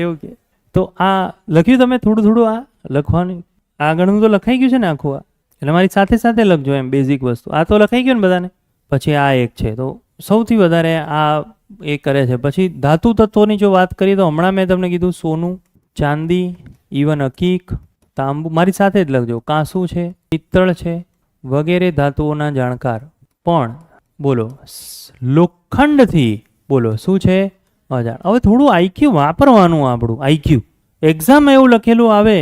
એવું કે. તો આ લખ્યું તમે થોડું થોડું આ લખવાનું. આગળનું તો લખાઈ ગયું છે ને આખું. આ એટલે મારી સાથે સાથે લખજો એમ બેઝિક વસ્તુ. આ તો લખાઈ ગયું ને બધાને. પછી આ એક છે, તો સૌથી વધારે આ એ કરે છે. પછી ધાતુ તત્વોની જો વાત કરીએ તો હમણાં મેં તમને કીધું સોનું, ચાંદી, ઇવન અકીક, તાંબુ, મારી સાથે જ લખજો, કાંસુ છે, પિત્તળ છે, વગેરે ધાતુઓના જાણકાર. પણ બોલો લોખંડથી બોલો શું છે? અજાણ. હવે થોડું આઈક્યુ વાપરવાનું. આપણું આઈક્યુ એક્ઝામ એવું લખેલું આવે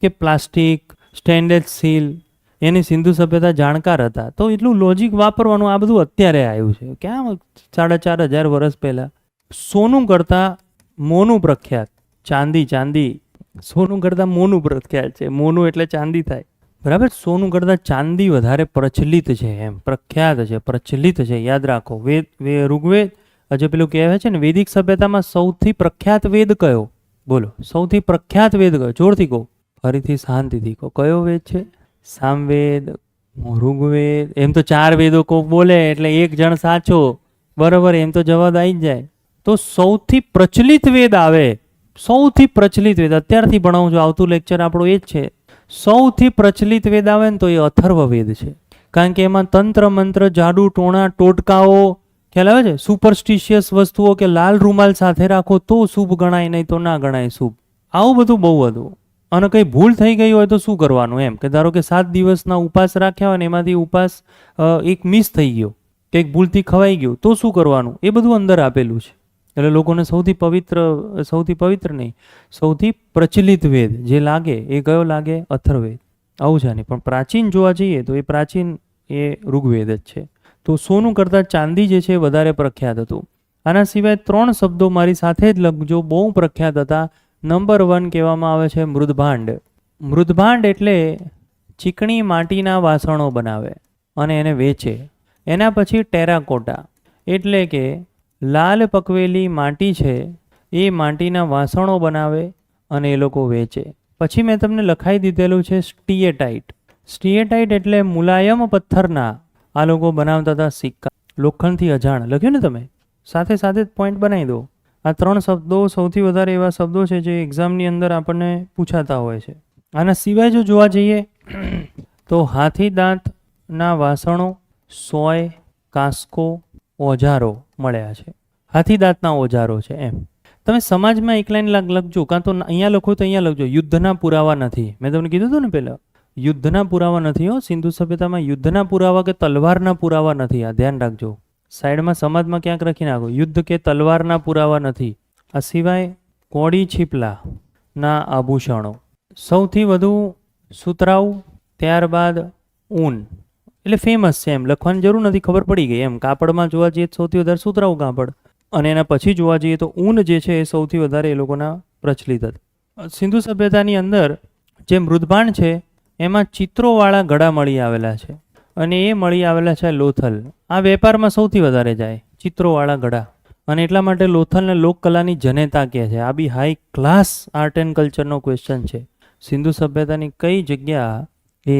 કે પ્લાસ્ટિક, સ્ટેનલેસ સ્ટીલ, એની સિંધુ સભ્યતા જાણકાર હતા, તો એટલું લોજિક વાપરવાનું. આ બધું અત્યારે આવ્યું છે. ક્યાં 4,500 વર્ષ પહેલાં. સોનું કરતાં મોનું પ્રખ્યાત. ચાંદી સોનું કરતાં મોનું પ્રખ્યાત છે. મોનું એટલે ચાંદી થાય, બરાબર. સોનું કરતાં ચાંદી વધારે પ્રચલિત છે, એમ પ્રખ્યાત છે, પ્રચલિત છે. યાદ રાખો. ઋગ્વેદ, હજુ પેલું કહેવાય છે ને, વૈદિક સભ્યતામાં સૌથી પ્રખ્યાત વેદ કયો? બોલો, સૌથી પ્રખ્યાત વેદ કયો? જોરથી કહો, ફરીથી શાંતિથી કહો. કયો વેદ છે? સામવેદ, ઋગ્વેદ. એમ તો 4 વેદો કોક બોલે એટલે એક જણ સાચો, બરાબર, એમ તો જવાબ આવી જ જાય. તો સૌથી પ્રચલિત વેદ આવે, સૌથી પ્રચલિત વેદ અત્યારથી ભણાવું છું, આવતું લેક્ચર આપણું એ જ છે. સૌથી પ્રચલિત વેદ આવે ને તો એ અથર્વવેદ છે. કારણ કે એમાં તંત્ર મંત્ર, જાદુ ટોણા ટોટકાઓ, ખ્યાલ આવે છે, સુપરસ્ટિશિયસ વસ્તુઓ, કે લાલ રૂમાલ સાથે રાખો તો શુભ ગણાય, નહીં તો ના ગણાય શુભ. આવું બધું બહુ હતું. અને કંઈ ભૂલ થઈ ગઈ હોય તો શું કરવાનું? એમ કે ધારો કે 7 દિવસના ઉપવાસ રાખ્યા હોય ને એમાંથી ઉપવાસ એક મિસ થઈ ગયો, કે એક ભૂલથી ખવાઈ ગયું, તો શું કરવાનું? એ બધું અંદર આપેલું છે. એટલે લોકોને સૌથી પવિત્ર નહીં, સૌથી પ્રચલિત વેદ જે લાગે એ કયો લાગે? અથર્વવેદ. આવું છે નહીં. પણ પ્રાચીન જોવા જઈએ તો એ પ્રાચીન એ ઋગ્વેદ જ છે. તો સોનું કરતાં ચાંદી જે છે વધારે પ્રખ્યાત હતું. આના સિવાય 3 શબ્દો મારી સાથે જ લખજો, બહુ પ્રખ્યાત હતા. નંબર 1 કહેવામાં આવે છે મૃદભાંડ. મૃદભાંડ એટલે ચીકણી માટીના વાસણો બનાવે અને એને વેચે. એના પછી ટેરાકોટા, એટલે કે લાલ પકવેલી માટી છે એ માટીના વાસણો બનાવે અને એ લોકો વેચે. પછી મેં તમને લખાઈ દીધેલું છે સ્ટીએટાઇટ. સ્ટીએટાઇટ એટલે મુલાયમ પથ્થરના આ લોકો બનાવતા હતા સિક્કા. લોખંડથી અજાણ લખ્યું ને તમે, સાથે સાથે જ પોઈન્ટ બનાવી દો. આ 3 શબ્દો સૌથી વધારે એવા શબ્દો છે જે એક્ઝામની અંદર આપણને પૂછાતા હોય છે. આના સિવાય જો જોવા જઈએ તો હાથી દાંતના વાસણો, સોય, કાંસકો, ઓજારો મળ્યા છે. હાથી દાંતના ઓજારો છે. એમ તમે સમાજમાં એક લાઈન લખજો, કાં તો અહીંયા લખો તો અહીંયા લખજો, યુદ્ધના પુરાવા નથી. મેં તમને કીધું હતું ને પહેલાં, યુદ્ધના પુરાવા નથી. સિંધુ સભ્યતામાં યુદ્ધના પુરાવા કે તલવારના પુરાવા નથી. આ ધ્યાન રાખજો. સાઈડમાં સમાજમાં ક્યાંક લખી નાખો, યુદ્ધ કે તલવારના પુરાવા નથી. આ સિવાય કોડી છીપલાના આભૂષણો, સૌથી વધુ સુતરાઉ, ત્યારબાદ ઊન. એટલે ફેમસ છે એમ, લખવાની જરૂર નથી, ખબર પડી ગઈ એમ. કાપડમાં જોવા જઈએ તો સૌથી વધારે સુતરાઉ કાપડ, અને એના પછી જોવા જઈએ તો ઊન જે છે એ સૌથી વધારે એ લોકોના પ્રચલિત હતા. સિંધુ સભ્યતાની અંદર જે મૃદભાંડ છે એમાં ચિત્રોવાળા ઘડા મળી આવેલા છે, અને એ મળી આવેલા છે લોથલ. આ વેપારમાં સૌથી વધારે જાય ચિત્રોવાળા ઘડા, અને એટલા માટે લોથલને લોકકલાની જનેતા કહે છે. આ બી હાઈ ક્લાસ આર્ટ એન્ડ કલ્ચરનો ક્વેશ્ચન છે. સિંધુ સભ્યતાની કઈ જગ્યા એ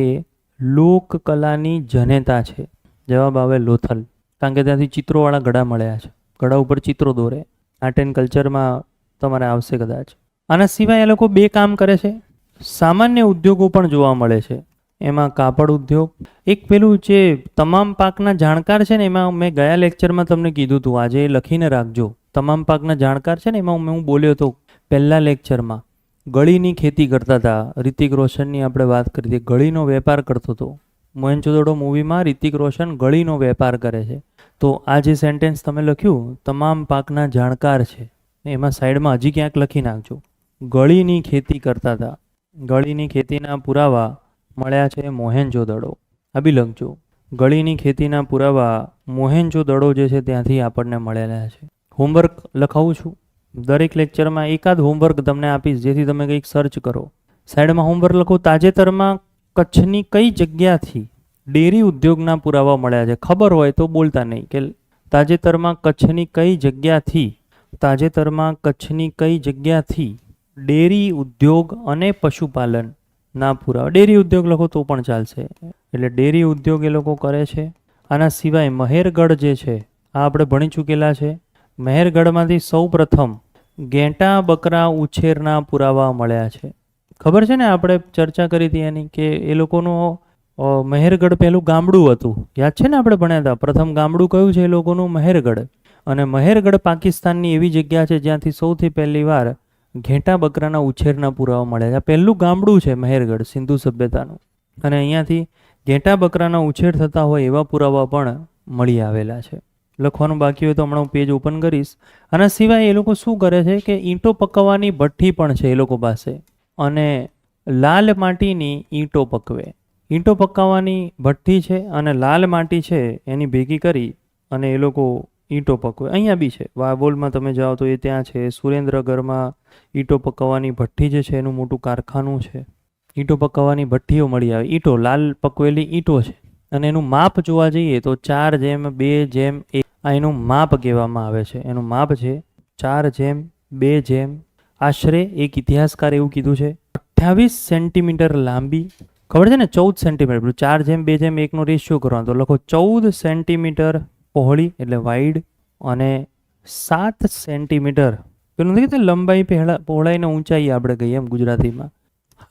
લોકકલાની જનેતા છે? જવાબ આવે લોથલ, કારણ કે ત્યાંથી ચિત્રોવાળા ઘડા મળ્યા છે, ઘડા ઉપર ચિત્રો દોરે. આર્ટ એન્ડ કલ્ચરમાં તમારે આવશે કદાચ. આના સિવાય એ લોકો બે કામ કરે છે. સામાન્ય ઉદ્યોગો પણ જોવા મળે છે, એમાં કાપડ ઉદ્યોગ, એક પેલું જે તમામ પાકના જાણકાર છે ને, એમાં મેં ગયા લેક્ચરમાં તમને કીધું હતું, આજે એ લખીને રાખજો. તમામ પાકના જાણકાર છે ને, એમાં હું બોલ્યો હતો પહેલા લેક્ચરમાં, ગળીની ખેતી કરતા હતા. રિતિક રોશનની આપણે વાત કરી હતી, ગળીનો વેપાર કરતો હતો. મોહેનજોદડો મૂવીમાં રિતિક રોશન ગળીનો વેપાર કરે છે. તો આ જે સેન્ટેન્સ તમે લખ્યું, તમામ પાકના જાણકાર છે, એમાં સાઈડમાં હજી ક્યાંક લખી નાખજો, ગળીની ખેતી કરતા હતા. ગળીની ખેતીના પુરાવા મળ્યા છે મોહેનજોદડો. આ બી લખજો, ગળીની ખેતીના પુરાવા મોહેનજોદડો જે છે ત્યાંથી આપણને મળેલા છે. હોમવર્ક લખાવું છું, દરેક લેક્ચરમાં એકાદ હોમવર્ક તમને આપીશ, જેથી તમે કંઈક સર્ચ કરો. સાઈડમાં હોમવર્ક લખો, તાજેતરમાં કચ્છની કઈ જગ્યાથી ડેરી ઉદ્યોગના પુરાવા મળ્યા છે. ખબર હોય તો બોલતા નહીં કે તાજેતરમાં કચ્છની કઈ જગ્યાથી, તાજેતરમાં કચ્છની કઈ જગ્યાથી ડેરી ઉદ્યોગ અને પશુપાલન ના પુરાવા. ડેરી ઉદ્યોગ લખો તો પણ ચાલશે, એટલે ડેરી ઉદ્યોગ એ લોકો કરે છે. આના સિવાય મહેરગઢ જે છે આ આપણે ભણી ચૂકેલા છે. મહેરગઢમાંથી સૌ પ્રથમ ઘેટા બકરા ઉછેરના પુરાવા મળ્યા છે. ખબર છે ને, આપણે ચર્ચા કરી હતી એની, કે એ લોકોનું મહેરગઢ પહેલું ગામડું હતું, યાદ છે ને, આપણે ભણ્યા હતા. પ્રથમ ગામડું કયું છે એ લોકોનું? મહેરગઢ. અને મહેરગઢ પાકિસ્તાનની એવી જગ્યા છે જ્યાંથી સૌથી પહેલી વાર ઘેટા બકરાના ઉછેરના પુરાવા મળ્યા છે. પહેલું ગામડું છે મહેરગઢ સિંધુ સભ્યતાનું, અને અહીંયાથી ઘેટા બકરાના ઉછેર થતા હોય એવા પુરાવા પણ મળી આવેલા છે. લખવાનું બાકી હોય તો હમણાં હું પેજ ઓપન કરીશ. આના સિવાય એ લોકો શું કરે છે કે ઈંટો પકવવાની ભઠ્ઠી પણ છે એ લોકો પાસે, અને લાલ માટીની ઈંટો પકવે. ઈંટો પકાવવાની ભઠ્ઠી છે અને લાલ માટી છે એની ભેગી કરી અને એ લોકો ઈંટો પકવે. અહીંયા બી છે, વાવોલમાં તમે જાઓ તો એ ત્યાં છે. સુરેન્દ્રગઢમાં ઈંટો પકાવવાની ભઠ્ઠી જે છે એનું મોટું કારખાનું છે. ઈંટો પકાવવાની ભઠ્ઠીઓ મળી આવે. ઈંટો, લાલ પકવેલી ઈંટો છે, અને એનું માપ જોવા જઈએ તો 4:2:1 આ એનું માપ કહેવામાં આવે છે. એનું માપ છે 4:2:1. આશરે એક ઇતિહાસકાર એવું કીધું છે 28 સેન્ટીમીટર લાંબી. ખબર છે ને, 14 સેન્ટીમીટર. 4:2:1 નો રેશિયો કરવાનો તો લખો 14 સેન્ટીમીટર પહોળી એટલે વાઇડ, અને 7 સેન્ટીમીટર પેલું નથી કહેતા લંબાઈ, પહોળાઈને ઊંચાઈ આપણે કહીએ એમ ગુજરાતીમાં,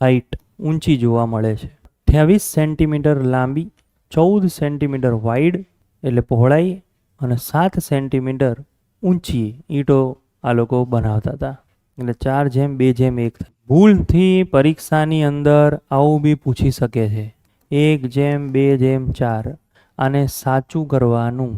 હાઇટ ઊંચી જોવા મળે છે. 28 સેન્ટીમીટર લાંબી, 14 સેન્ટીમીટર વાઇડ એટલે પહોળાઈ, અને 7 સેન્ટીમીટર ઊંચી ઈંટો આ લોકો બનાવતા હતા. એટલે 4:2:1. ભૂલથી પરીક્ષાની અંદર આવું બી પૂછી શકે છે, 1:2:4. આને સાચું કરવાનું,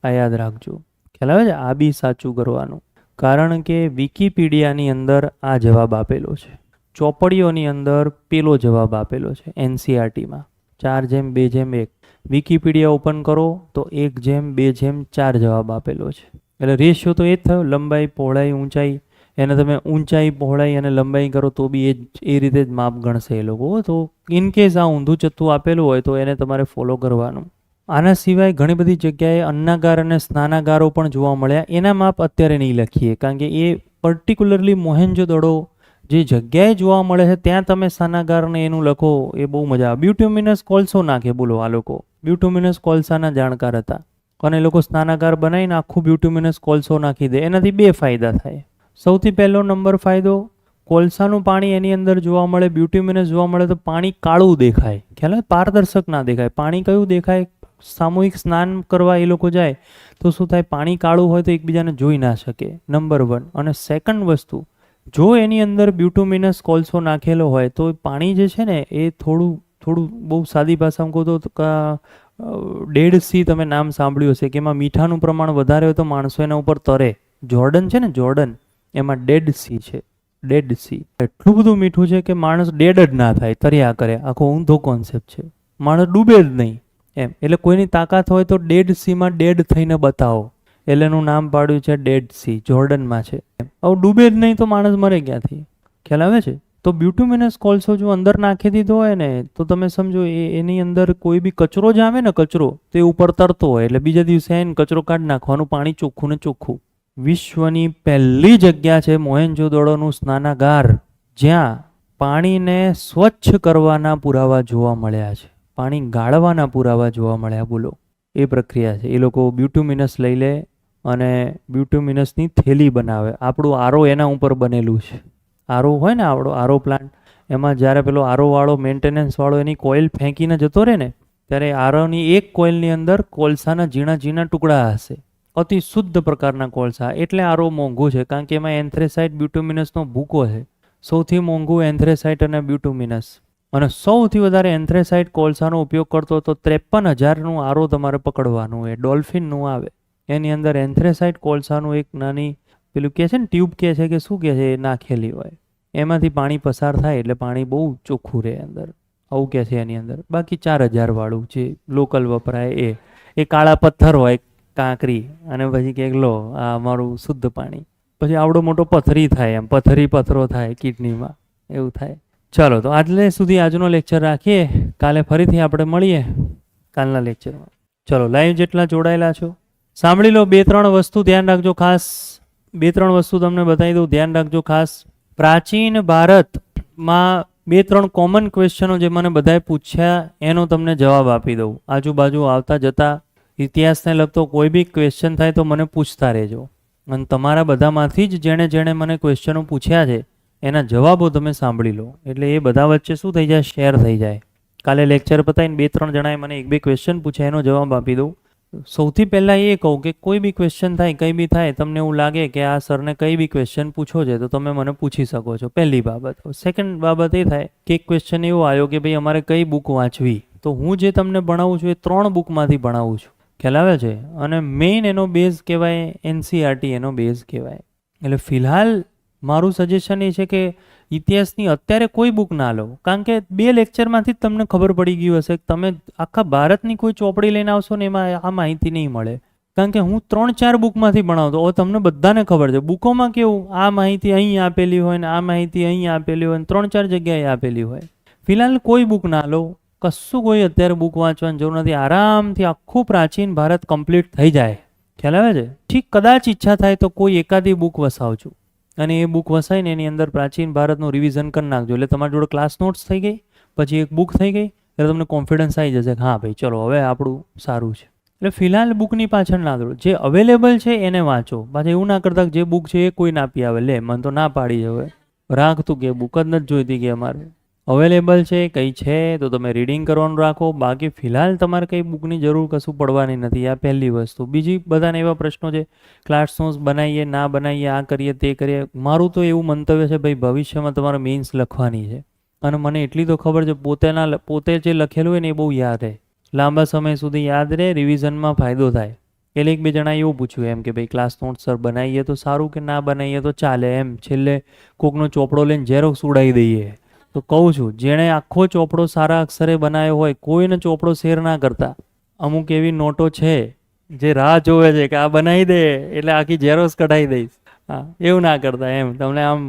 આ યાદ રાખજો. ખ્યાલ આવે છે? આ બી સાચું કરવાનું, કારણ કે વિકિપીડિયાની અંદર આ જવાબ આપેલો છે, ચોપડીઓની અંદર પેલો જવાબ આપેલો છે. એનસીઆરટીમાં 4:2:1. વિકિપીડિયા ઓપન કરો તો 1:2:4 જવાબ આપેલો છે. એટલે રેશિયો તો એ જ થયો, લંબાઈ, પહોળાઈ, ઊંચાઈ. એને તમે ઊંચાઈ, પહોળાઈ અને લંબાઈ કરો તો બી એ રીતે જ માપ ગણશે એ લોકો. તો ઇનકેસ આ ઊંધું ચત્તું આપેલું હોય તો એને તમારે ફોલો કરવાનું. આના સિવાય ઘણી બધી જગ્યાએ અન્નાગાર અને સ્નાનાગારો પણ જોવા મળ્યા. એના માપ અત્યારે નહીં લખીએ, કારણ કે એ પર્ટિક્યુલરલી મોહેનજોદડો જે જગ્યાએ જોવા મળે છે ત્યાં તમે સ્નાનાગારને એનું લખો, એ બહુ મજા આવે. બ્યુટ્યુમિનસ કોલસો નાખે, બોલો. આ લોકો બ્યુટ્યુમિનસ કોલસાના જાણકાર હતા, અને એ લોકો સ્નાનાગાર બનાવીને આખું બ્યુટ્યુમિનસ કોલસો નાખી દે. એનાથી બે ફાયદા થાય. સૌથી પહેલો નંબર ફાયદો, કોલસાનું પાણી એની અંદર જોવા મળે, બ્યુટ્યુમિનસ જોવા મળે તો પાણી કાળું દેખાય. ખ્યાલ આવે? પારદર્શક ના દેખાય. પાણી કયું દેખાય? સામૂહિક સ્નાન કરવા એ લોકો જાય તો શું થાય? પાણી કાળું હોય તો એકબીજાને જોઈ ના શકે, નંબર 1. અને સેકન્ડ વસ્તુ, જો એની અંદર બ્યુટ્યુમિનસ કોલસો નાખેલો હોય તો પાણી જે છે ને એ થોડું બહુ સાદી ભાષામાં કહું તો ડેડ સી તમે નામ સાંભળ્યું હશે કે એમાં મીઠાનું પ્રમાણ વધારે હોય તો માણસો એના ઉપર તરે. જોર્ડન છે ને, જોર્ડન, એમાં ડેડ સી છે. ડેડ સી એટલું બધું મીઠું છે કે માણસ ડેડ જ ના થાય, તર્યા કરે. આખો ઊંધો કોન્સેપ્ટ છે. માણસ ડૂબે જ નહીં એમ. એટલે કોઈની તાકાત હોય તો ડેડ સીમાં ડેડ થઈને બતાવો. એટલે એનું નામ પાડ્યું છે ડેડ સી, જોર્ડનમાં છે. હવે ડૂબે જ નહીં તો માણસ મરે ક્યાંથી? ખ્યાલ આવે છે? તો બ્યુટુમિનસ કોલસો જો અંદર નાખી દીધો હોય ને તો તમે સમજો એની અંદર કોઈ બી કચરો જ આવે ને, કચરો તો એ ઉપર તરતો હોય એટલે બીજા દિવસે આવીને કચરો કાઢી નાખવાનું, પાણી ચોખ્ખું ને ચોખ્ખું. વિશ્વની પહેલી જગ્યા છે મોહેન્જો-દડોનું સ્નાનાગાર, જ્યાં પાણીને સ્વચ્છ કરવાના પુરાવા જોવા મળ્યા છે. પાણી ગાળવાના પુરાવા જોવા મળ્યા. બોલો, એ પ્રક્રિયા છે. એ લોકો બ્યુટુમિનસ લઈ લે અને બ્યુટુમિનસની થેલી બનાવે. આપણું આરો એના ઉપર બનેલું છે. આરો હોય ને, આપણો આરો પ્લાન્ટ, એમાં જ્યારે પેલો આરોવાળો, મેન્ટેનન્સવાળો એની કોઇલ ફેંકીને જતો રહે ને, ત્યારે આરોની એક કોઇલની અંદર કોલસાના ઝીણા ઝીણા ટુકડા હશે, અતિ શુદ્ધ પ્રકારના કોલસા. એટલે આરો મોંઘું છે, કારણ કે એમાં એન્થ્રેસાઇટ બ્યુટુમિનસનો ભૂકો છે. સૌથી મોંઘું એન્થ્રેસાઇટ અને બ્યુટુમિનસ. અને સૌથી વધારે એન્થ્રેસાઇટ કોલસાનો ઉપયોગ કરતો તો 53,000નું આરો તમારે પકડવાનું હોય, ડોલ્ફિનનું આવે. એની અંદર એન્થ્રેસાઇટ કોલસાનું એક નાની પેલું કહે છે ને, ટ્યુબ કહે છે કે શું કહે છે, એ નાખેલી હોય. એમાંથી પાણી પસાર થાય એટલે પાણી બહુ ચોખ્ખું રહે અંદર, આવું કહે છે એની અંદર. બાકી 4,000 વાળું જે લોકલ વપરાય એ કાળા પથ્થર હોય, કાંકરી, અને પછી કે લો આ અમારું શુદ્ધ પાણી. પછી આવડો મોટો પથ્થરી થાય, એમ પથ્થરો થાય કિડનીમાં, એવું થાય. ચાલો, તો આજલે સુધી આજનો લેક્ચર રાખીએ. કાલે ફરીથી આપણે મળીએ કાલના લેક્ચરમાં. ચલો, લાઈવ જેટલા જોડાયેલા છો સાંભળી લો. 2-3 વસ્તુ ધ્યાન રાખજો ખાસ. 2-3 વસ્તુ તમને બતાવી દઉં, ધ્યાન રાખજો ખાસ. પ્રાચીન ભારતમાં 2-3 કોમન ક્વેશ્ચનો જે મને બધાએ પૂછ્યા એનો તમને જવાબ આપી દઉં. આજુબાજુ આવતા જતા ઇતિહાસને લગતો કોઈ બી ક્વેશ્ચન થાય તો મને પૂછતા રહેજો. અને તમારા બધામાંથી જ જેણે મને ક્વેશ્ચનો પૂછ્યા છે એના જવાબો તમે સાંભળી લો. એટલે એ બધા વચ્ચે શું થઈ જાય, શેર થઈ જાય. કાલે લેક્ચર પતાવીને 2-3 જણાએ મને 1-2 ક્વેશ્ચન પૂછ્યા, એનો જવાબ આપી દઉં. સૌથી પહેલાં એ કહું કે કોઈ બી ક્વેશ્ચન થાય, કંઈ બી થાય, તમને એવું લાગે કે આ સરને કંઈ બી ક્વેશ્ચન પૂછો છે તો તમે મને પૂછી શકો છો, પહેલી બાબત. સેકન્ડ બાબત એ થાય કે એક ક્વેશ્ચન એવો આવ્યો કે ભાઈ અમારે કઈ બુક વાંચવી, તો હું જે તમને ભણાવું છું એ 3 બુકમાંથી ભણાવું છું. ખ્યાલ આવે છે? અને મેઇન એનો બેઝ કહેવાય એનસીઆરટી, એનો બેઝ કહેવાય. એટલે ફિલહાલ મારું સજેશન એ છે કે ઇતિહાસની અત્યારે કોઈ બુક ના લો, કારણ કે 2 લેક્ચરમાંથી જ તમને ખબર પડી ગયું હશે કે તમે આખા ભારતની કોઈ ચોપડી લઈને આવશો ને એમાં આ માહિતી નહીં મળે. કારણ કે હું 3-4 બુકમાંથી ભણાવતો, હવે તમને બધાને ખબર છે બુકોમાં કેવું આ માહિતી અહીં આપેલી હોય ને આ માહિતી અહીં આપેલી હોય ને 3-4 જગ્યાએ આપેલી હોય. ફિલહાલ કોઈ બુક ના લો, કશું કોઈ અત્યારે બુક વાંચવાની જરૂર નથી. આરામથી આખું પ્રાચીન ભારત કમ્પ્લીટ થઈ જાય. ખ્યાલ આવે છે? ઠીક, કદાચ ઈચ્છા થાય તો કોઈ એકાદી બુક વસાવજો અને એ બુક વસાઈને એની અંદર પ્રાચીન ભારતનું રિવિઝન કરી નાખજો. એટલે તમારી જોડે ક્લાસ નોટ્સ થઈ ગઈ, પછી એક બુક થઈ ગઈ, એટલે તમને કોન્ફિડન્સ આવી જશે કે હા ભાઈ ચલો હવે આપણું સારું છે. એટલે ફિલહાલ બુકની પાછળ ના દોડો, જે અવેલેબલ છે એને વાંચો. પાછા એવું ના કરતા કે જે બુક છે એ કોઈ ના આપી આવે, લે મને તો ના પાડી હવે રાખતું કે બુક જ નથી જોઈતી કે અમારે અવેલેબલ છે કંઈ છે તો તમે રીડિંગ કરવાનું રાખો. બાકી ફિલહાલ તમારે કંઈ બુકની જરૂર કશું પડવાની નથી. આ પહેલી વસ્તુ. બીજી બધાને એવા પ્રશ્નો છે ક્લાસ નોટ્સ બનાવીએ ના બનાવીએ, આ કરીએ તે કરીએ. મારું તો એવું મંતવ્ય છે ભાઈ ભવિષ્યમાં તમારે મેઇન્સ લખવાની છે અને મને એટલી તો ખબર છે પોતે જે લખેલું હોય ને એ બહુ યાદ રહે, લાંબા સમય સુધી યાદ રહે, રિવિઝનમાં ફાયદો થાય. એટલે 1-2 જણા એવું પૂછ્યું એમ કે ભાઈ ક્લાસ નોટ્સ સર બનાવીએ તો સારું કે ના બનાવીએ તો ચાલે, એમ છેલ્લે કોકનો ચોપડો લઈને ઝેરોક્સ ઉડાવી દઈએ. તો કહું છું જેણે આખો ચોપડો સારા અક્ષરે બનાવ્યો હોય કોઈને ચોપડો શેર ના કરતા. અમુક એવી નોટો છે જે રાહ જોવે છે કે આ બનાવી દે એટલે આખી ઝેરોક્સ કઢાવી દઈશ. હા, એવું ના કરતા. એમ તમને આમ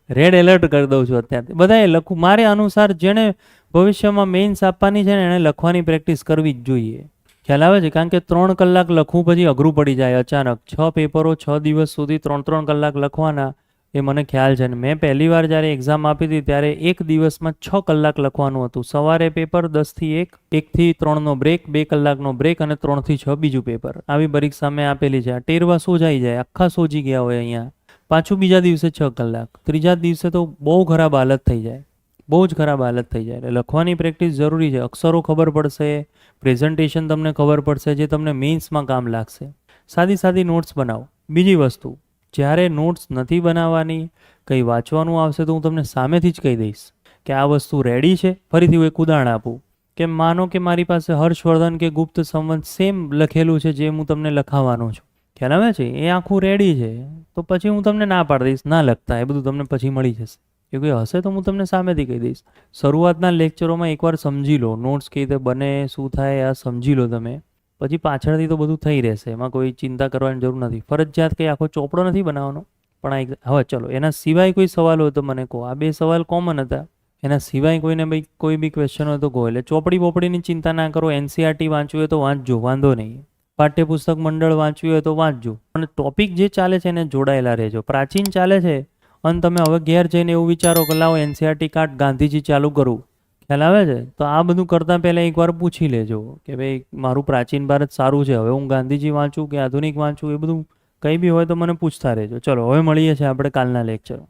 રેડ એલર્ટ કરી દઉં છું અત્યારથી. બધાએ લખવું મારે અનુસાર. જેણે ભવિષ્યમાં મેઇન્સ આપવાની છે ને એણે લખવાની પ્રેક્ટિસ કરવી જ જોઈએ. ખ્યાલ આવે છે? કારણ કે 3 કલાક લખવું પછી અઘરું પડી જાય અચાનક. 6 પેપરો 6 દિવસ સુધી 3-3 કલાક લખવાના, એ મને ખ્યાલ છે. ને મેં પહેલી વાર જ્યારે એક્ઝામ આપી હતી ત્યારે એક દિવસમાં 6 કલાક લખવાનું હતું. સવારે પેપર 10 થી 1, 1 થી 3નો બ્રેક, 2 કલાકનો બ્રેક અને 3 થી 6 બીજું પેપર. આવી પરીક્ષા મેં આપેલી છે. આ ટેરવા સોજાઈ જાય, આખા સોજી ગયા હોય અહીંયા. પાછું બીજા દિવસે 6 કલાક, ત્રીજા દિવસે તો બહુ ખરાબ હાલત થઈ જાય, બહુ જ ખરાબ હાલત થઈ જાય. એટલે લખવાની પ્રેક્ટિસ જરૂરી છે. અક્ષરો ખબર પડશે, પ્રેઝન્ટેશન તમને ખબર પડશે, જે તમને મેઇન્સમાં કામ લાગશે. સાદી નોટ્સ બનાવો. બીજી વસ્તુ, જ્યારે નોટ્સ નથી બનાવવાની, કંઈ વાંચવાનું આવશે તો હું તમને સામેથી જ કહી દઈશ કે આ વસ્તુ રેડી છે. ફરીથી હું એક ઉદાહરણ આપું કે માનો કે મારી પાસે હર્ષવર્ધન કે ગુપ્ત સંવત સેમ લખેલું છે જે હું તમને લખાવવાનો છું, ખ્યાલ આવે છે, એ આખું રેડી છે, તો પછી હું તમને ના પાડી દઈશ, ના લખતા, એ બધું તમને પછી મળી જશે. એ કોઈ હશે તો હું તમને સામેથી કહી દઈશ. શરૂઆતના લેક્ચરોમાં એકવાર સમજી લો, નોટ્સ કઈ રીતે બને, શું થાય, આ સમજી લો તમે, પછી પાછળથી તો બધું થઈ રહેશે, એમાં કોઈ ચિંતા કરવાની જરૂર નથી. ફરજિયાત કંઈ આખો ચોપડો નથી બનાવવાનો, પણ હવે ચલો એના સિવાય કોઈ સવાલ હોય તો મને કહો. આ 2 સવાલ કોમન હતા, એના સિવાય કોઈને ભાઈ કોઈ બી ક્વેશ્ચન હોય તો કહો. એટલે ચોપડી બોપડીની ચિંતા ના કરો, એનસીઆરટી વાંચવું હોય તો વાંચજો, વાંધો નહીં. પાઠ્યપુસ્તક મંડળ વાંચવું હોય તો વાંચજો, પણ ટોપિક જે ચાલે છે એને જોડાયેલા રહેજો. પ્રાચીન ચાલે છે અને તમે હવે ઘેર જઈને એવું વિચારો કે લાવો એનસીઆરટી કાર્ડ ગાંધીજી ચાલુ કરું, ખ્યાલ આવે છે, તો આ બધું કરતાં પહેલાં એકવાર પૂછી લેજો કે ભાઈ મારું પ્રાચીન ભારત સારું છે, હવે હું ગાંધીજી વાંચું કે આધુનિક વાંચું, એ બધું કંઈ બી હોય તો મને પૂછતા રહેજો. ચલો હવે મળીએ છીએ આપણે કાલના લેક્ચરમાં.